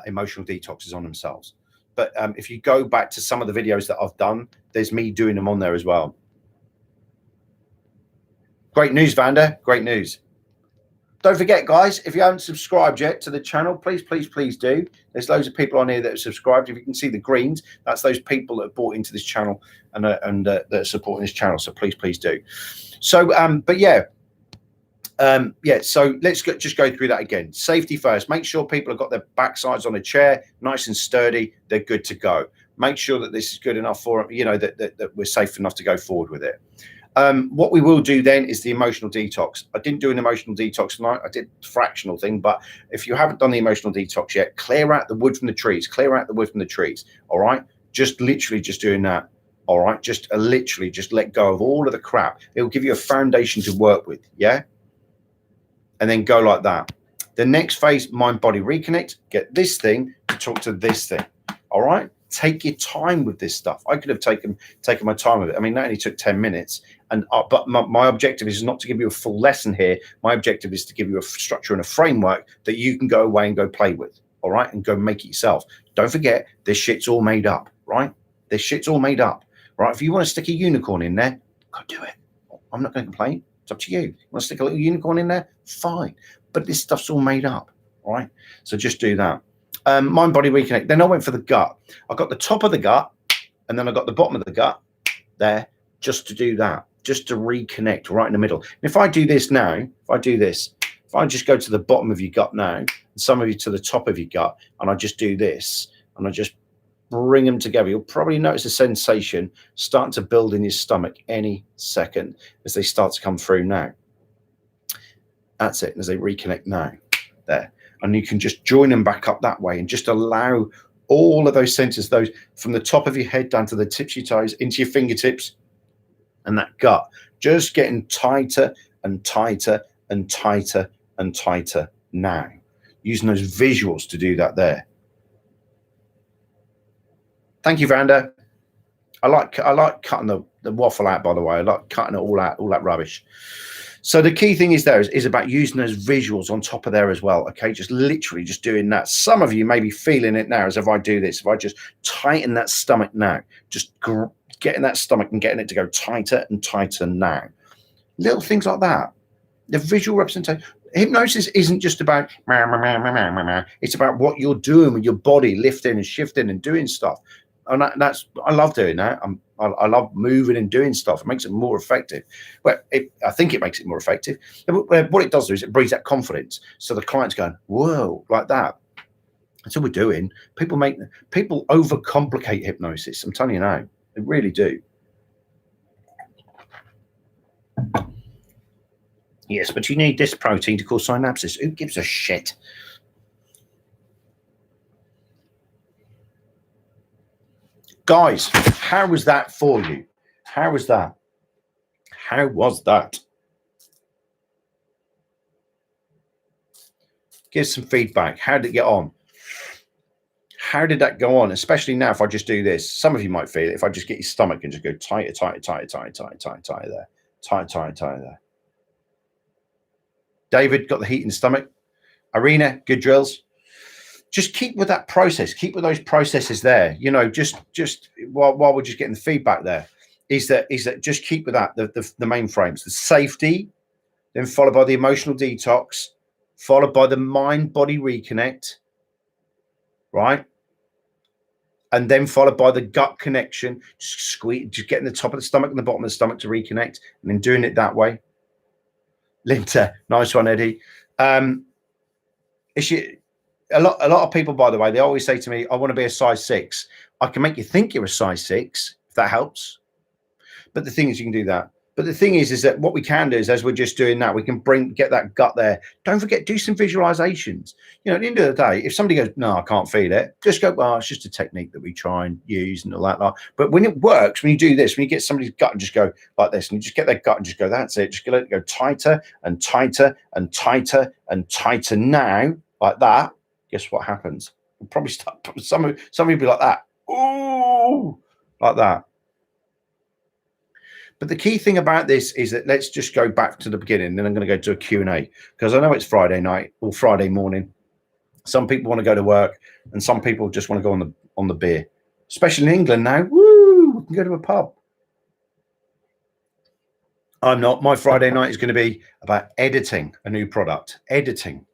emotional detoxes on themselves. But if you go back to some of the videos that I've done, there's me doing them on there as well. Great news, Vander. Great news. Don't forget, guys, if you haven't subscribed yet to the channel, please, please, please do. There's loads of people on here that have subscribed. If you can see the greens, that's those people that have bought into this channel and that are supporting this channel. So please, please do. So, but yeah. So let's just go through that again. Safety first. Make sure people have got their backsides on a chair, nice and sturdy. They're good to go. Make sure that this is good enough for them, you know, that we're safe enough to go forward with it. What we will do then is the emotional detox. I didn't do an emotional detox tonight. I did a fractional thing, but if you haven't done the emotional detox yet, clear out the wood from the trees. Clear out the wood from the trees. All right. Just literally just doing that. All right. Just literally just let go of all of the crap. It will give you a foundation to work with. Yeah. And then go like that. The next phase, mind body reconnect. Get this thing to talk to this thing. All right. Take your time with this stuff. I could have taken my time with it. I mean, that only took 10 minutes. And but my objective is not to give you a full lesson here. My objective is to give you a structure and a framework that you can go away and go play with. All right. And go make it yourself. Don't forget, this shit's all made up. Right. This shit's all made up. Right. If you want to stick a unicorn in there, go do it. I'm not going to complain. It's up to you. You want to stick a little unicorn in there? Fine. But this stuff's all made up. All right. So just do that. Mind body reconnect. Then I went for the gut. I got the top of the gut and then I got the bottom of the gut there just to do that, just to reconnect right in the middle. And if I do this now, if I do this, if I just go to the bottom of your gut now, and some of you to the top of your gut, and I just do this and I just bring them together, you'll probably notice a sensation starting to build in your stomach any second as they start to come through now. That's it. As they reconnect now, there. And you can just join them back up that way and just allow all of those senses, those from the top of your head down to the tips of your toes, into your fingertips and that gut, just getting tighter and tighter and tighter and tighter now. Using those visuals to do that there. Thank you, Vanda. I like cutting the waffle out, by the way. I like cutting it all out, all that rubbish. So the key thing is there is about using those visuals on top of there as well. Okay, just literally just doing that. Some of you may be feeling it now as if I do this. If I just tighten that stomach now, just getting that stomach and getting it to go tighter and tighter now. Little things like that. The visual representation. Hypnosis isn't just about it's about what you're doing with your body, lifting and shifting and doing stuff. And I love doing that. I love moving and doing stuff. It makes it more effective. Well, I think it makes it more effective. What it does is it breeds that confidence. So the client's going, whoa, like that. That's what we're doing. People overcomplicate hypnosis. I'm telling you now, they really do. Yes, but you need this protein to cause synapses. Who gives a shit? Guys, how was that for you? How was that? How was that? Give some feedback. How did it get on? How did that go on? Especially now, if I just do this, some of you might feel it. If I just get your stomach and just go tighter, tighter, tighter, tighter, tighter, tighter, tighter there, tighter, tighter, tighter there. David got the heat in the stomach. Irina, good drills. Just keep with that process. Keep with those processes there. You know, just while we're just getting the feedback there, is that just keep with that the main frames, the safety, then followed by the emotional detox, followed by the mind body reconnect, right? And then followed by the gut connection, just getting the top of the stomach and the bottom of the stomach to reconnect, and then doing it that way. Linda, nice one, Eddie. A lot of people, by the way, they always say to me, I want to be a size 6. I can make you think you're a size 6, if that helps. But the thing is, you can do that. But the thing is that what we can do is, as we're just doing that, we can get that gut there. Don't forget, do some visualizations. You know, at the end of the day, if somebody goes, no, I can't feel it, just go, well, it's just a technique that we try and use and all that. But when it works, when you do this, when you get somebody's gut and just go like this, and you just get their gut and just go, that's it. Just let it go tighter and tighter and tighter and tighter now, like that. Guess what happens? We'll probably start, some of you will be like that. Ooh, like that. But the key thing about this is that let's just go back to the beginning. Then I'm going to go to a Q&A, because I know it's Friday night or Friday morning. Some people want to go to work, and some people just want to go on the beer, especially in England now. Woo! We can go to a pub. I'm not. My Friday night is going to be about editing a new product. Editing.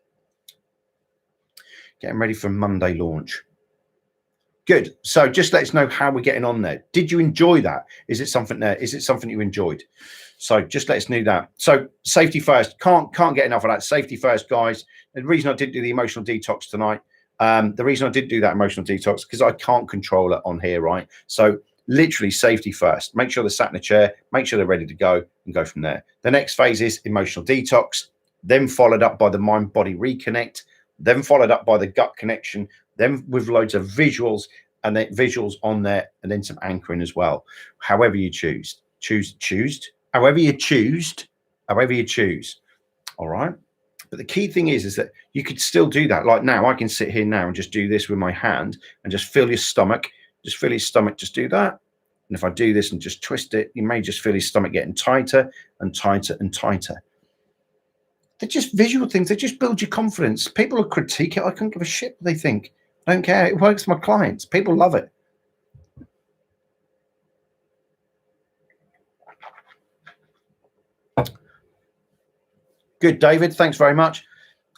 Getting ready for Monday launch. Good. So just let us know how we're getting on there. Did you enjoy that? Is it something there? Is it something you enjoyed? So just let us know that. So safety first. Can't get enough of that. Safety first, guys. The reason I didn't do the emotional detox tonight, the reason I didn't do that emotional detox, because I can't control it on here, right? So literally safety first. Make sure they're sat in a chair. Make sure they're ready to go, and go from there. The next phase is emotional detox, then followed up by the mind-body reconnect, then followed up by the gut connection, then with loads of visuals, and then visuals on there, and then some anchoring as well. However you choose. However you choose. All right. But the key thing is that you could still do that. Like now, I can sit here now and just do this with my hand and just feel your stomach. Just feel your stomach. Just do that. And if I do this and just twist it, you may just feel his stomach getting tighter and tighter and tighter. They're just visual things. They just build your confidence. People will critique it. I couldn't give a shit what they think. I don't care. It works for my clients. People love it. Good, David. Thanks very much.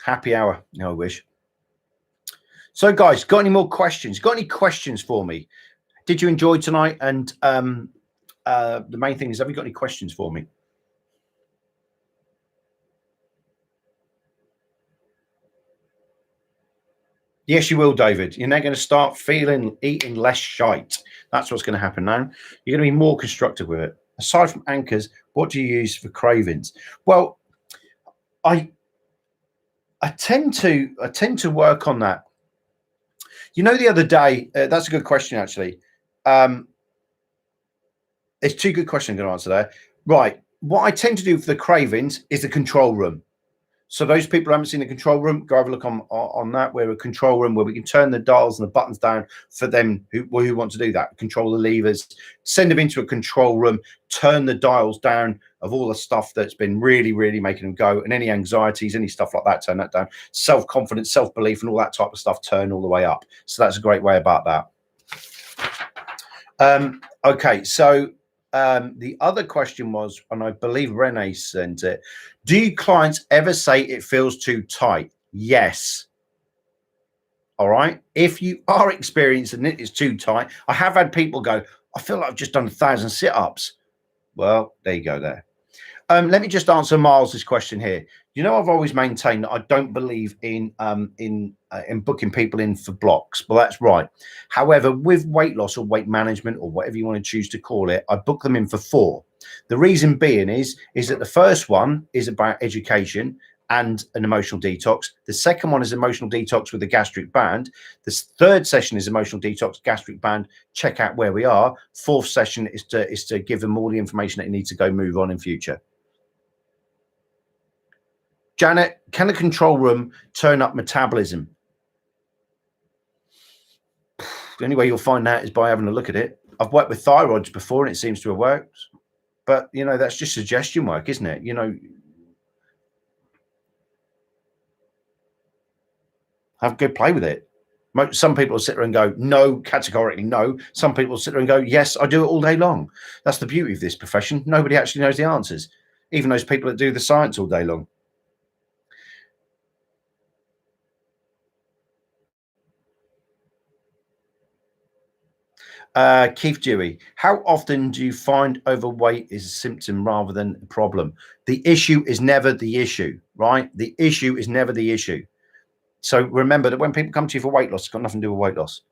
Happy hour. No, I wish. So, guys, got any more questions? Got any questions for me? Did you enjoy tonight? And the main thing is, have you got any questions for me? Yes, you will, David. You're now going to start eating less shite. That's what's going to happen now. You're going to be more constructive with it. Aside from anchors, what do you use for cravings? Well, I tend to work on that. You know, the other day, that's a good question, actually. It's two good questions I'm going to answer there. Right. What I tend to do for the cravings is the control room. So those people who haven't seen the control room, go have a look on that. We're a control room where we can turn the dials and the buttons down for them who want to do that. Control the levers, send them into a control room, turn the dials down of all the stuff that's been really, really making them go, and any anxieties, any stuff like that, turn that down. Self-confidence, self-belief, and all that type of stuff, turn all the way up. So that's a great way about that. Okay, so the other question was, and I believe Renee sent it, do clients ever say it feels too tight? Yes. All right. If you are experiencing it is too tight, I have had people go, I feel like I've just done 1,000 sit-ups. Well, there you go there. Let me just answer Miles's question here. You know, I've always maintained that I don't believe in booking people in for blocks. Well, that's right. However, with weight loss or weight management or whatever you want to choose to call it, I book them in for 4. The reason being is that the first one is about education and an emotional detox. The second one is emotional detox with the gastric band. The third session is emotional detox, gastric band, check out where we are. Fourth session is to give them all the information that they need to go move on in future. Janet, can a control room turn up metabolism? The only way you'll find that is by having a look at it. I've worked with thyroids before and it seems to have worked. But, you know, that's just suggestion work, isn't it? You know, have a good play with it. Some people will sit there and go, no, categorically no. Some people will sit there and go, yes, I do it all day long. That's the beauty of this profession. Nobody actually knows the answers, even those people that do the science all day long. Keith Dewey, how often do you find overweight is a symptom rather than a problem? The issue is never the issue, right? The issue is never the issue. So remember that when people come to you for weight loss, it's got nothing to do with weight loss.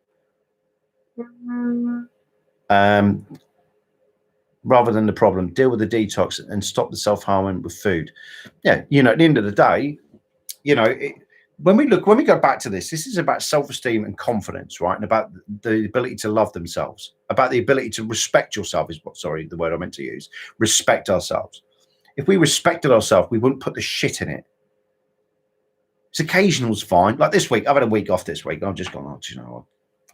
rather than the problem. Deal with the detox and stop the self-harming with food. Yeah, you know, at the end of the day, you know, when we go back to this is about self-esteem and confidence, right? And about the ability to love themselves, about the ability to respect yourself is what, sorry, the word I meant to use, respect ourselves. If we respected ourselves, we wouldn't put the shit in it. It's occasional's fine. Like this week, I've had a week off this week. I've just gone, oh, you know,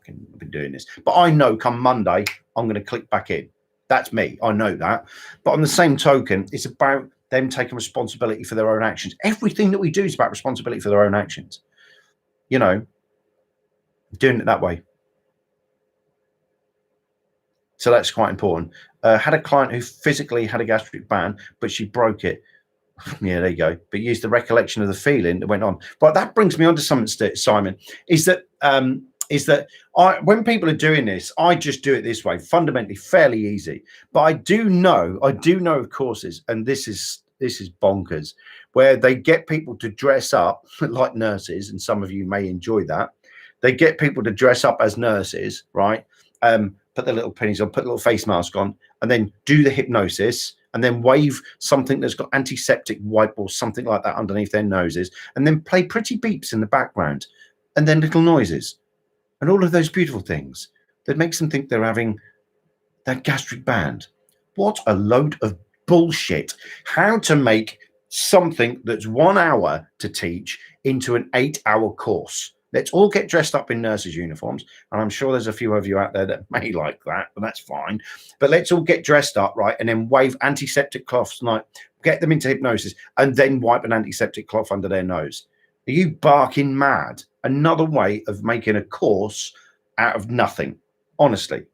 I've been doing this. But I know come Monday, I'm going to click back in. That's me. I know that. But on the same token, it's about them taking responsibility for their own actions. Everything that we do is about responsibility for their own actions. You know, doing it that way. So that's quite important. Had a client who physically had a gastric band, but she broke it. Yeah, there you go. But used the recollection of the feeling that went on. But that brings me on to something, Simon, is that when people are doing this, I just do it this way, fundamentally fairly easy. But I do know of courses, and this is bonkers, where they get people to dress up like nurses, and some of you may enjoy that. They get people to dress up as nurses, right? Put their little pennies on, put a little face mask on, and then do the hypnosis, and then wave something that's got antiseptic wipe or something like that underneath their noses, and then play pretty beeps in the background, and then little noises, and all of those beautiful things that makes them think they're having that gastric band. What a load of bullshit. How to make something that's 1 hour to teach into an 8-hour course. Let's all get dressed up in nurses' uniforms. And I'm sure there's a few of you out there that may like that, but that's fine. But let's all get dressed up, right? And then wave antiseptic cloths, like get them into hypnosis, and then wipe an antiseptic cloth under their nose. Are you barking mad? Another way of making a course out of nothing, honestly.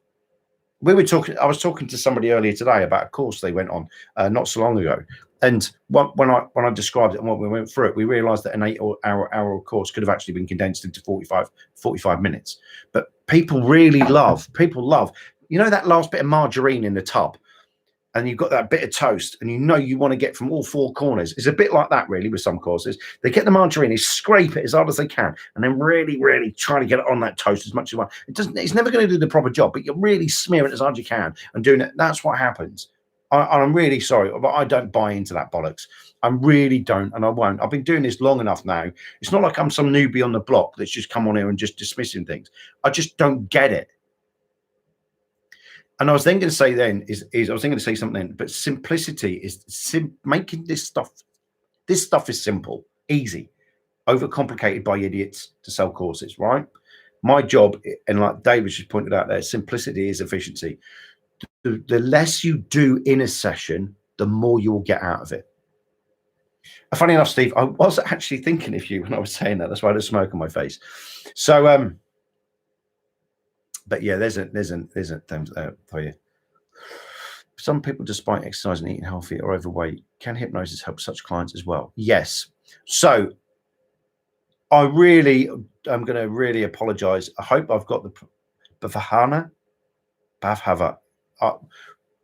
I was talking to somebody earlier today about a course they went on not so long ago. And when I described it and when we went through it, we realized that an 8-hour course could have actually been condensed into 45 minutes. But people love, you know, that last bit of margarine in the tub, and you've got that bit of toast, and you know you want to get from all 4 corners. It's a bit like that, really, with some courses. They get the margarine, they scrape it as hard as they can, and then really, really try to get it on that toast as much as you want. It's never going to do the proper job, but you really smear it as hard as you can and doing it. That's what happens. I'm really sorry, but I don't buy into that bollocks. I really don't, and I won't. I've been doing this long enough now. It's not like I'm some newbie on the block that's just come on here and just dismissing things. I just don't get it. And I was then going to say I was going to say something, but simplicity is making this stuff is simple, easy, overcomplicated by idiots to sell courses, right? My job, and like David just pointed out there, simplicity is efficiency. The less you do in a session, the more you will get out of it. Funny enough, Steve, I was actually thinking of you when I was saying that. That's why I had a smoke on my face. So, but yeah, there's a thing for you. Some people, despite exercise and eating healthy, are overweight. Can hypnosis help such clients as well? Yes. So I'm going to really apologize. I hope I've got the Bavhana. I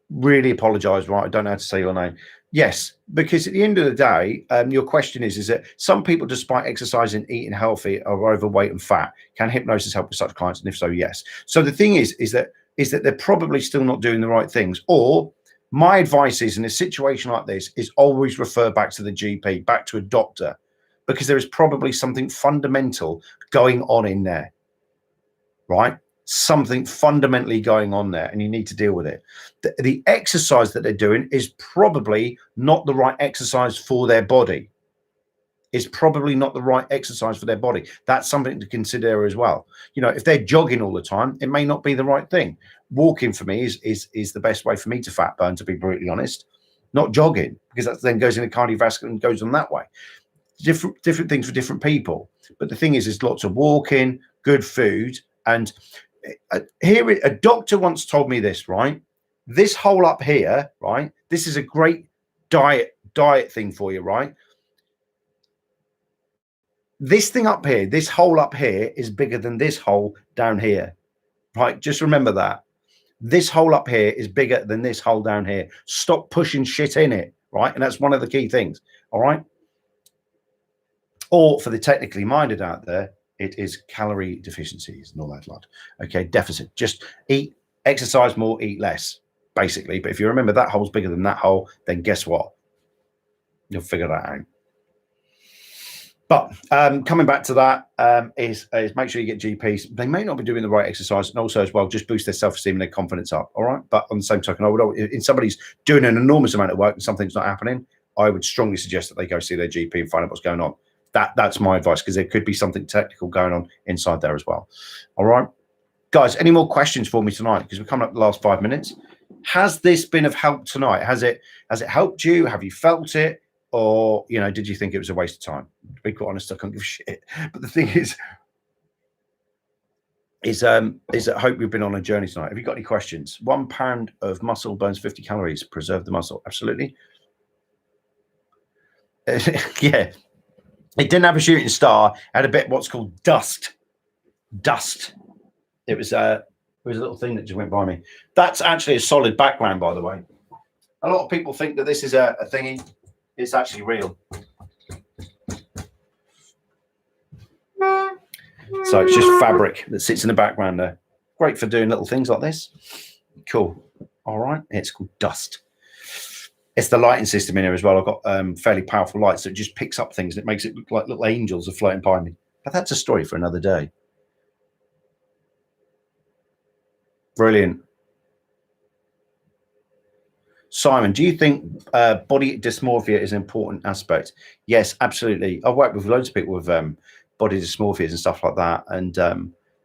really apologize, right? I don't know how to say your name. Yes, because at the end of the day, your question is that some people, despite exercising, eating healthy, are overweight and fat. Can hypnosis help with such clients? And if so, yes. So the thing is that they're probably still not doing the right things. Or my advice is, in a situation like this, is always refer back to the GP, back to a doctor, because there is probably something fundamental going on in there, right? Something fundamentally going on there, and you need to deal with it. The exercise that they're doing is probably not the right exercise for their body. It's probably not the right exercise for their body. That's something to consider as well. You know, if they're jogging all the time, it may not be the right thing. Walking for me is the best way for me to fat burn, to be brutally honest. Not jogging, because that then goes into cardiovascular and goes on that way. Different things for different people. But the thing is lots of walking, good food, and here a doctor once told me this, right? This hole up here, right? This is a great diet thing for you, right? This thing up here, this hole up here is bigger than this hole down here, right? Just remember that. This hole up here is bigger than this hole down here. Stop pushing shit in it, right? And that's one of the key things, all right? Or for the technically minded out there, it is calorie deficiencies and all that lot. Okay, deficit. Just exercise more, eat less. basically. But if you remember that hole's bigger than that hole, then guess what? You'll figure that out. But coming back to that is make sure you get GPs. They may not be doing the right exercise, and also as well, just boost their self-esteem and their confidence up. All right. But on the same token, I would, if somebody's doing an enormous amount of work and something's not happening, I would strongly suggest that they go see their GP and find out what's going on. That's my advice, because there could be something technical going on inside there as well. All right, guys, any more questions for me tonight? Because we're coming up the last 5 minutes. Has this been of help tonight? Has it helped you? Have you felt it? Or, you know, did you think it was a waste of time? To be quite honest, I can't give a shit. But the thing is that I hope we've been on a journey tonight. Have you got any questions? 1 pound of muscle burns 50 calories. Preserve the muscle. Absolutely. Yeah. It didn't have a shooting star. It had a bit what's called dust. Dust. It was a little thing that just went by me. That's actually a solid background, by the way. A lot of people think that this is a thingy. It's actually real. So it's just fabric that sits in the background there. Great for doing little things like this. Cool. All right. It's called dust. It's the lighting system in here as well. I've got fairly powerful lights that just picks up things and it makes it look like little angels are floating by me. But that's a story for another day. Brilliant. Simon, do you think body dysmorphia is an important aspect? Yes, absolutely. I've worked with loads of people with body dysmorphias and stuff like that. And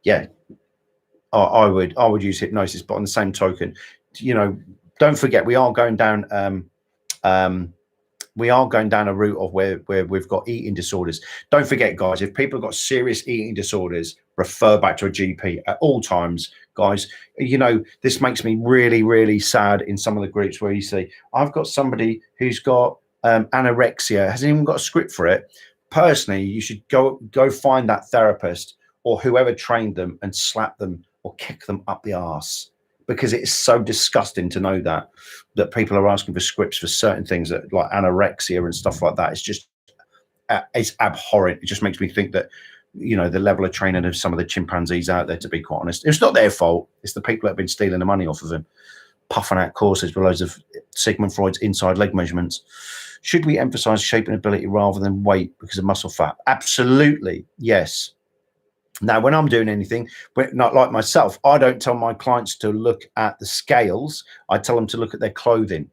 yeah, I would use hypnosis. But on the same token, you know, don't forget we are going down a route of where we've got eating disorders. Don't forget, guys, if people have got serious eating disorders, refer back to a GP at all times, guys. You know, this makes me really, really sad in some of the groups where you see, I've got somebody who's got anorexia, hasn't even got a script for it. Personally, you should go find that therapist or whoever trained them and slap them or kick them up the arse. Because it's so disgusting to know that people are asking for scripts for certain things that like anorexia and stuff like that. It's just, it's abhorrent. It just makes me think that, you know, the level of training of some of the chimpanzees out there, to be quite honest, it's not their fault. It's the people that have been stealing the money off of them, puffing out courses with loads of Sigmund Freud's inside leg measurements. Should we emphasize shape and ability rather than weight because of muscle fat? Absolutely, yes. Now, when I'm doing anything, not like myself, I don't tell my clients to look at the scales. I tell them to look at their clothing.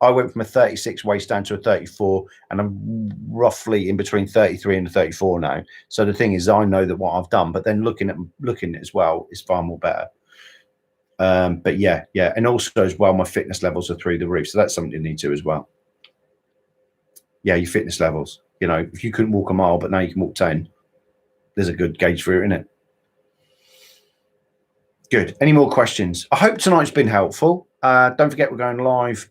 I went from a 36 waist down to a 34, and I'm roughly in between 33 and 34 now. So the thing is, I know that what I've done, but then looking at it as well is far more better. But yeah, and also as well, my fitness levels are through the roof. So that's something you need to as well. Yeah, your fitness levels. You know, if you couldn't walk a mile, but now you can walk 10. There's a good gauge for it, isn't it? Good. Any more questions? I hope tonight's been helpful. Don't forget we're going live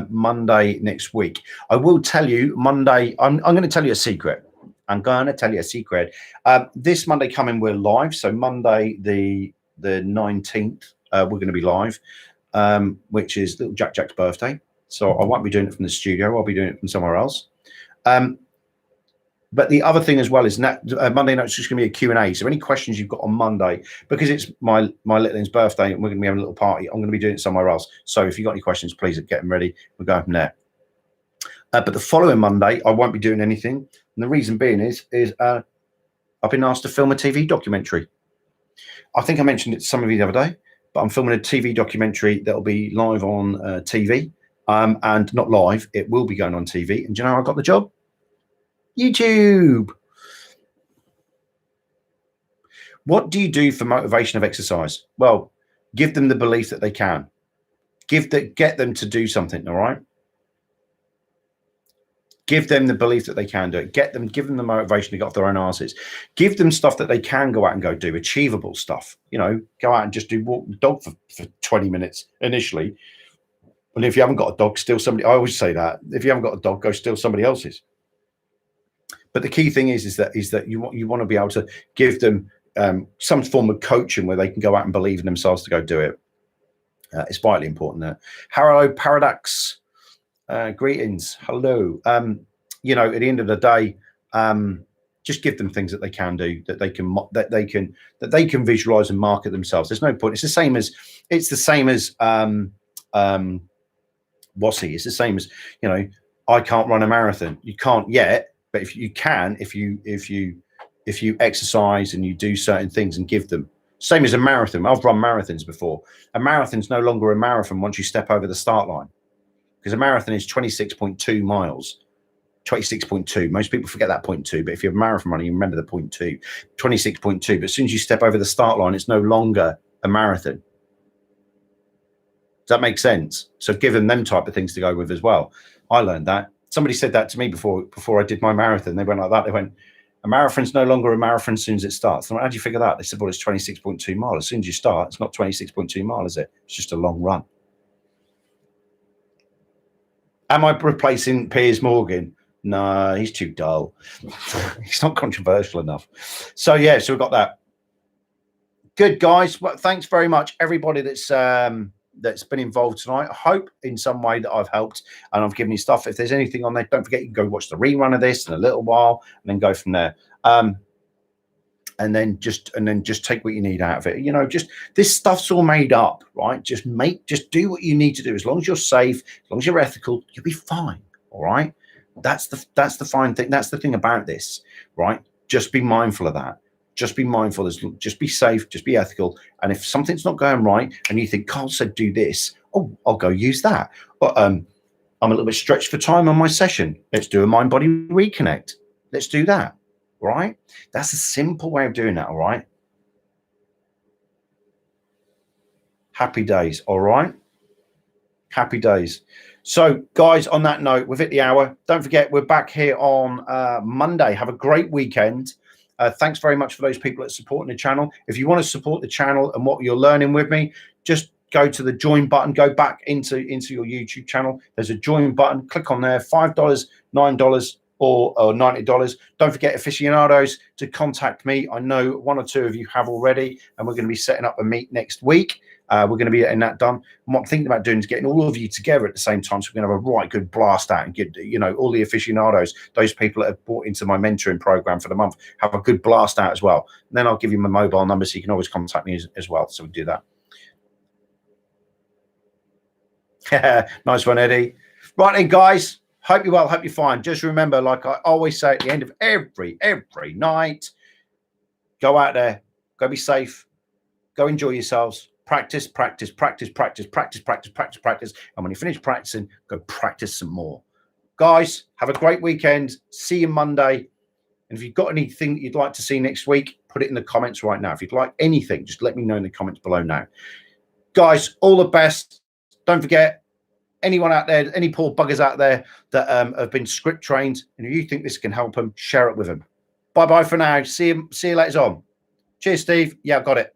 Monday next week. I will tell you Monday. I'm going to tell you a secret. This Monday coming, we're live. So Monday the 19th, we're going to be live, which is little Jack's birthday. So I won't be doing it from the studio. I'll be doing it from somewhere else. But the other thing as well is Monday night's just going to be a Q&A. So any questions you've got on Monday, because it's my little one's birthday and we're going to be having a little party, I'm going to be doing it somewhere else. So if you've got any questions, please get them ready. We'll go from there. But the following Monday, I won't be doing anything. And the reason being is I've been asked to film a TV documentary. I think I mentioned it to some of you the other day, but I'm filming a TV documentary that will be live on TV. And not live, it will be going on TV. And do you know how I got the job? YouTube. What do you do for motivation of exercise? Well, give them the belief that they can. Get them to do something, all right? Give them the belief that they can do it. Give them the motivation to get off their own asses. Give them stuff that they can go out and go do, achievable stuff. You know, go out and just walk the dog for 20 minutes initially. And if you haven't got a dog, steal somebody. I always say that. If you haven't got a dog, go steal somebody else's. But the key thing is that you want to be able to give them some form of coaching where they can go out and believe in themselves to go do it. It's vitally important there. Hello, Paradox. Greetings. Hello. You know, at the end of the day, just give them things that they can do, that they can visualize and market themselves. There's no point. It's the same as Wassy. It's the same as, you know, I can't run a marathon. You can't yet, but if you can, if you exercise and you do certain things and give them. Same as a marathon. I've run marathons before. A marathon's no longer a marathon once you step over the start line, because a marathon is 26.2 miles. 26.2. Most people forget that 0.2, but if you're a marathon runner, you remember the 0.2. 26.2. But as soon as you step over the start line, it's no longer a marathon. Does that make sense? So give them type of things to go with as well. I learned that. Somebody said that to me before I did my marathon. They went like that. They went, a marathon's no longer a marathon as soon as it starts. How do you figure that? They said, well, it's 26.2 miles. As soon as you start, it's not 26.2 miles, is it? It's just a long run. Am I replacing Piers Morgan? No, he's too dull. He's not controversial enough. So yeah, so we've got that. Good, guys. Well, thanks very much, everybody that's been involved tonight. I hope in some way that I've helped and I've given you stuff. If there's anything on there, don't forget you can go watch the rerun of this in a little while and then go from there. And then just take what you need out of it. You know, just this stuff's all made up, right? Just do what you need to do. As long as you're safe, as long as you're ethical, you'll be fine. All right. That's the fine thing. That's the thing about this, right? Just be mindful of that. Just be mindful. Just be safe. Just be ethical. And if something's not going right, and you think Karl said do this, oh, I'll go use that. But I'm a little bit stretched for time on my session. Let's do a mind-body reconnect. Let's do that. All right. That's a simple way of doing that. All right. Happy days. All right. Happy days. So, guys, on that note, we've hit the hour. Don't forget, we're back here on Monday. Have a great weekend. Thanks very much for those people that are supporting the channel. If you want to support the channel and what you're learning with me, just go to the join button, go back into your YouTube channel. There's a join button. Click on there. $5, $9, or $90. Don't forget, aficionados, to contact me. I know one or two of you have already, and we're going to be setting up a meet next week. We're going to be getting that done. And what I'm thinking about doing is getting all of you together at the same time, so we're going to have a right good blast out and get, you know, all the aficionados, those people that have bought into my mentoring program for the month, have a good blast out as well. And then I'll give you my mobile number, so you can always contact me as well. So we do that. Nice one, Eddie. Right then, guys. Hope you're well. Hope you're fine. Just remember, like I always say at the end of every night, go out there, go be safe, go enjoy yourselves. Practice, practice, practice, practice, practice, practice, practice, practice. And when you finish practicing, go practice some more. Guys, have a great weekend. See you Monday. And if you've got anything that you'd like to see next week, put it in the comments right now. If you'd like anything, just let me know in the comments below now. Guys, all the best. Don't forget, anyone out there, any poor buggers out there that have been script trained, and if you think this can help them, share it with them. Bye-bye for now. See you later on. Cheers, Steve. Yeah, I've got it.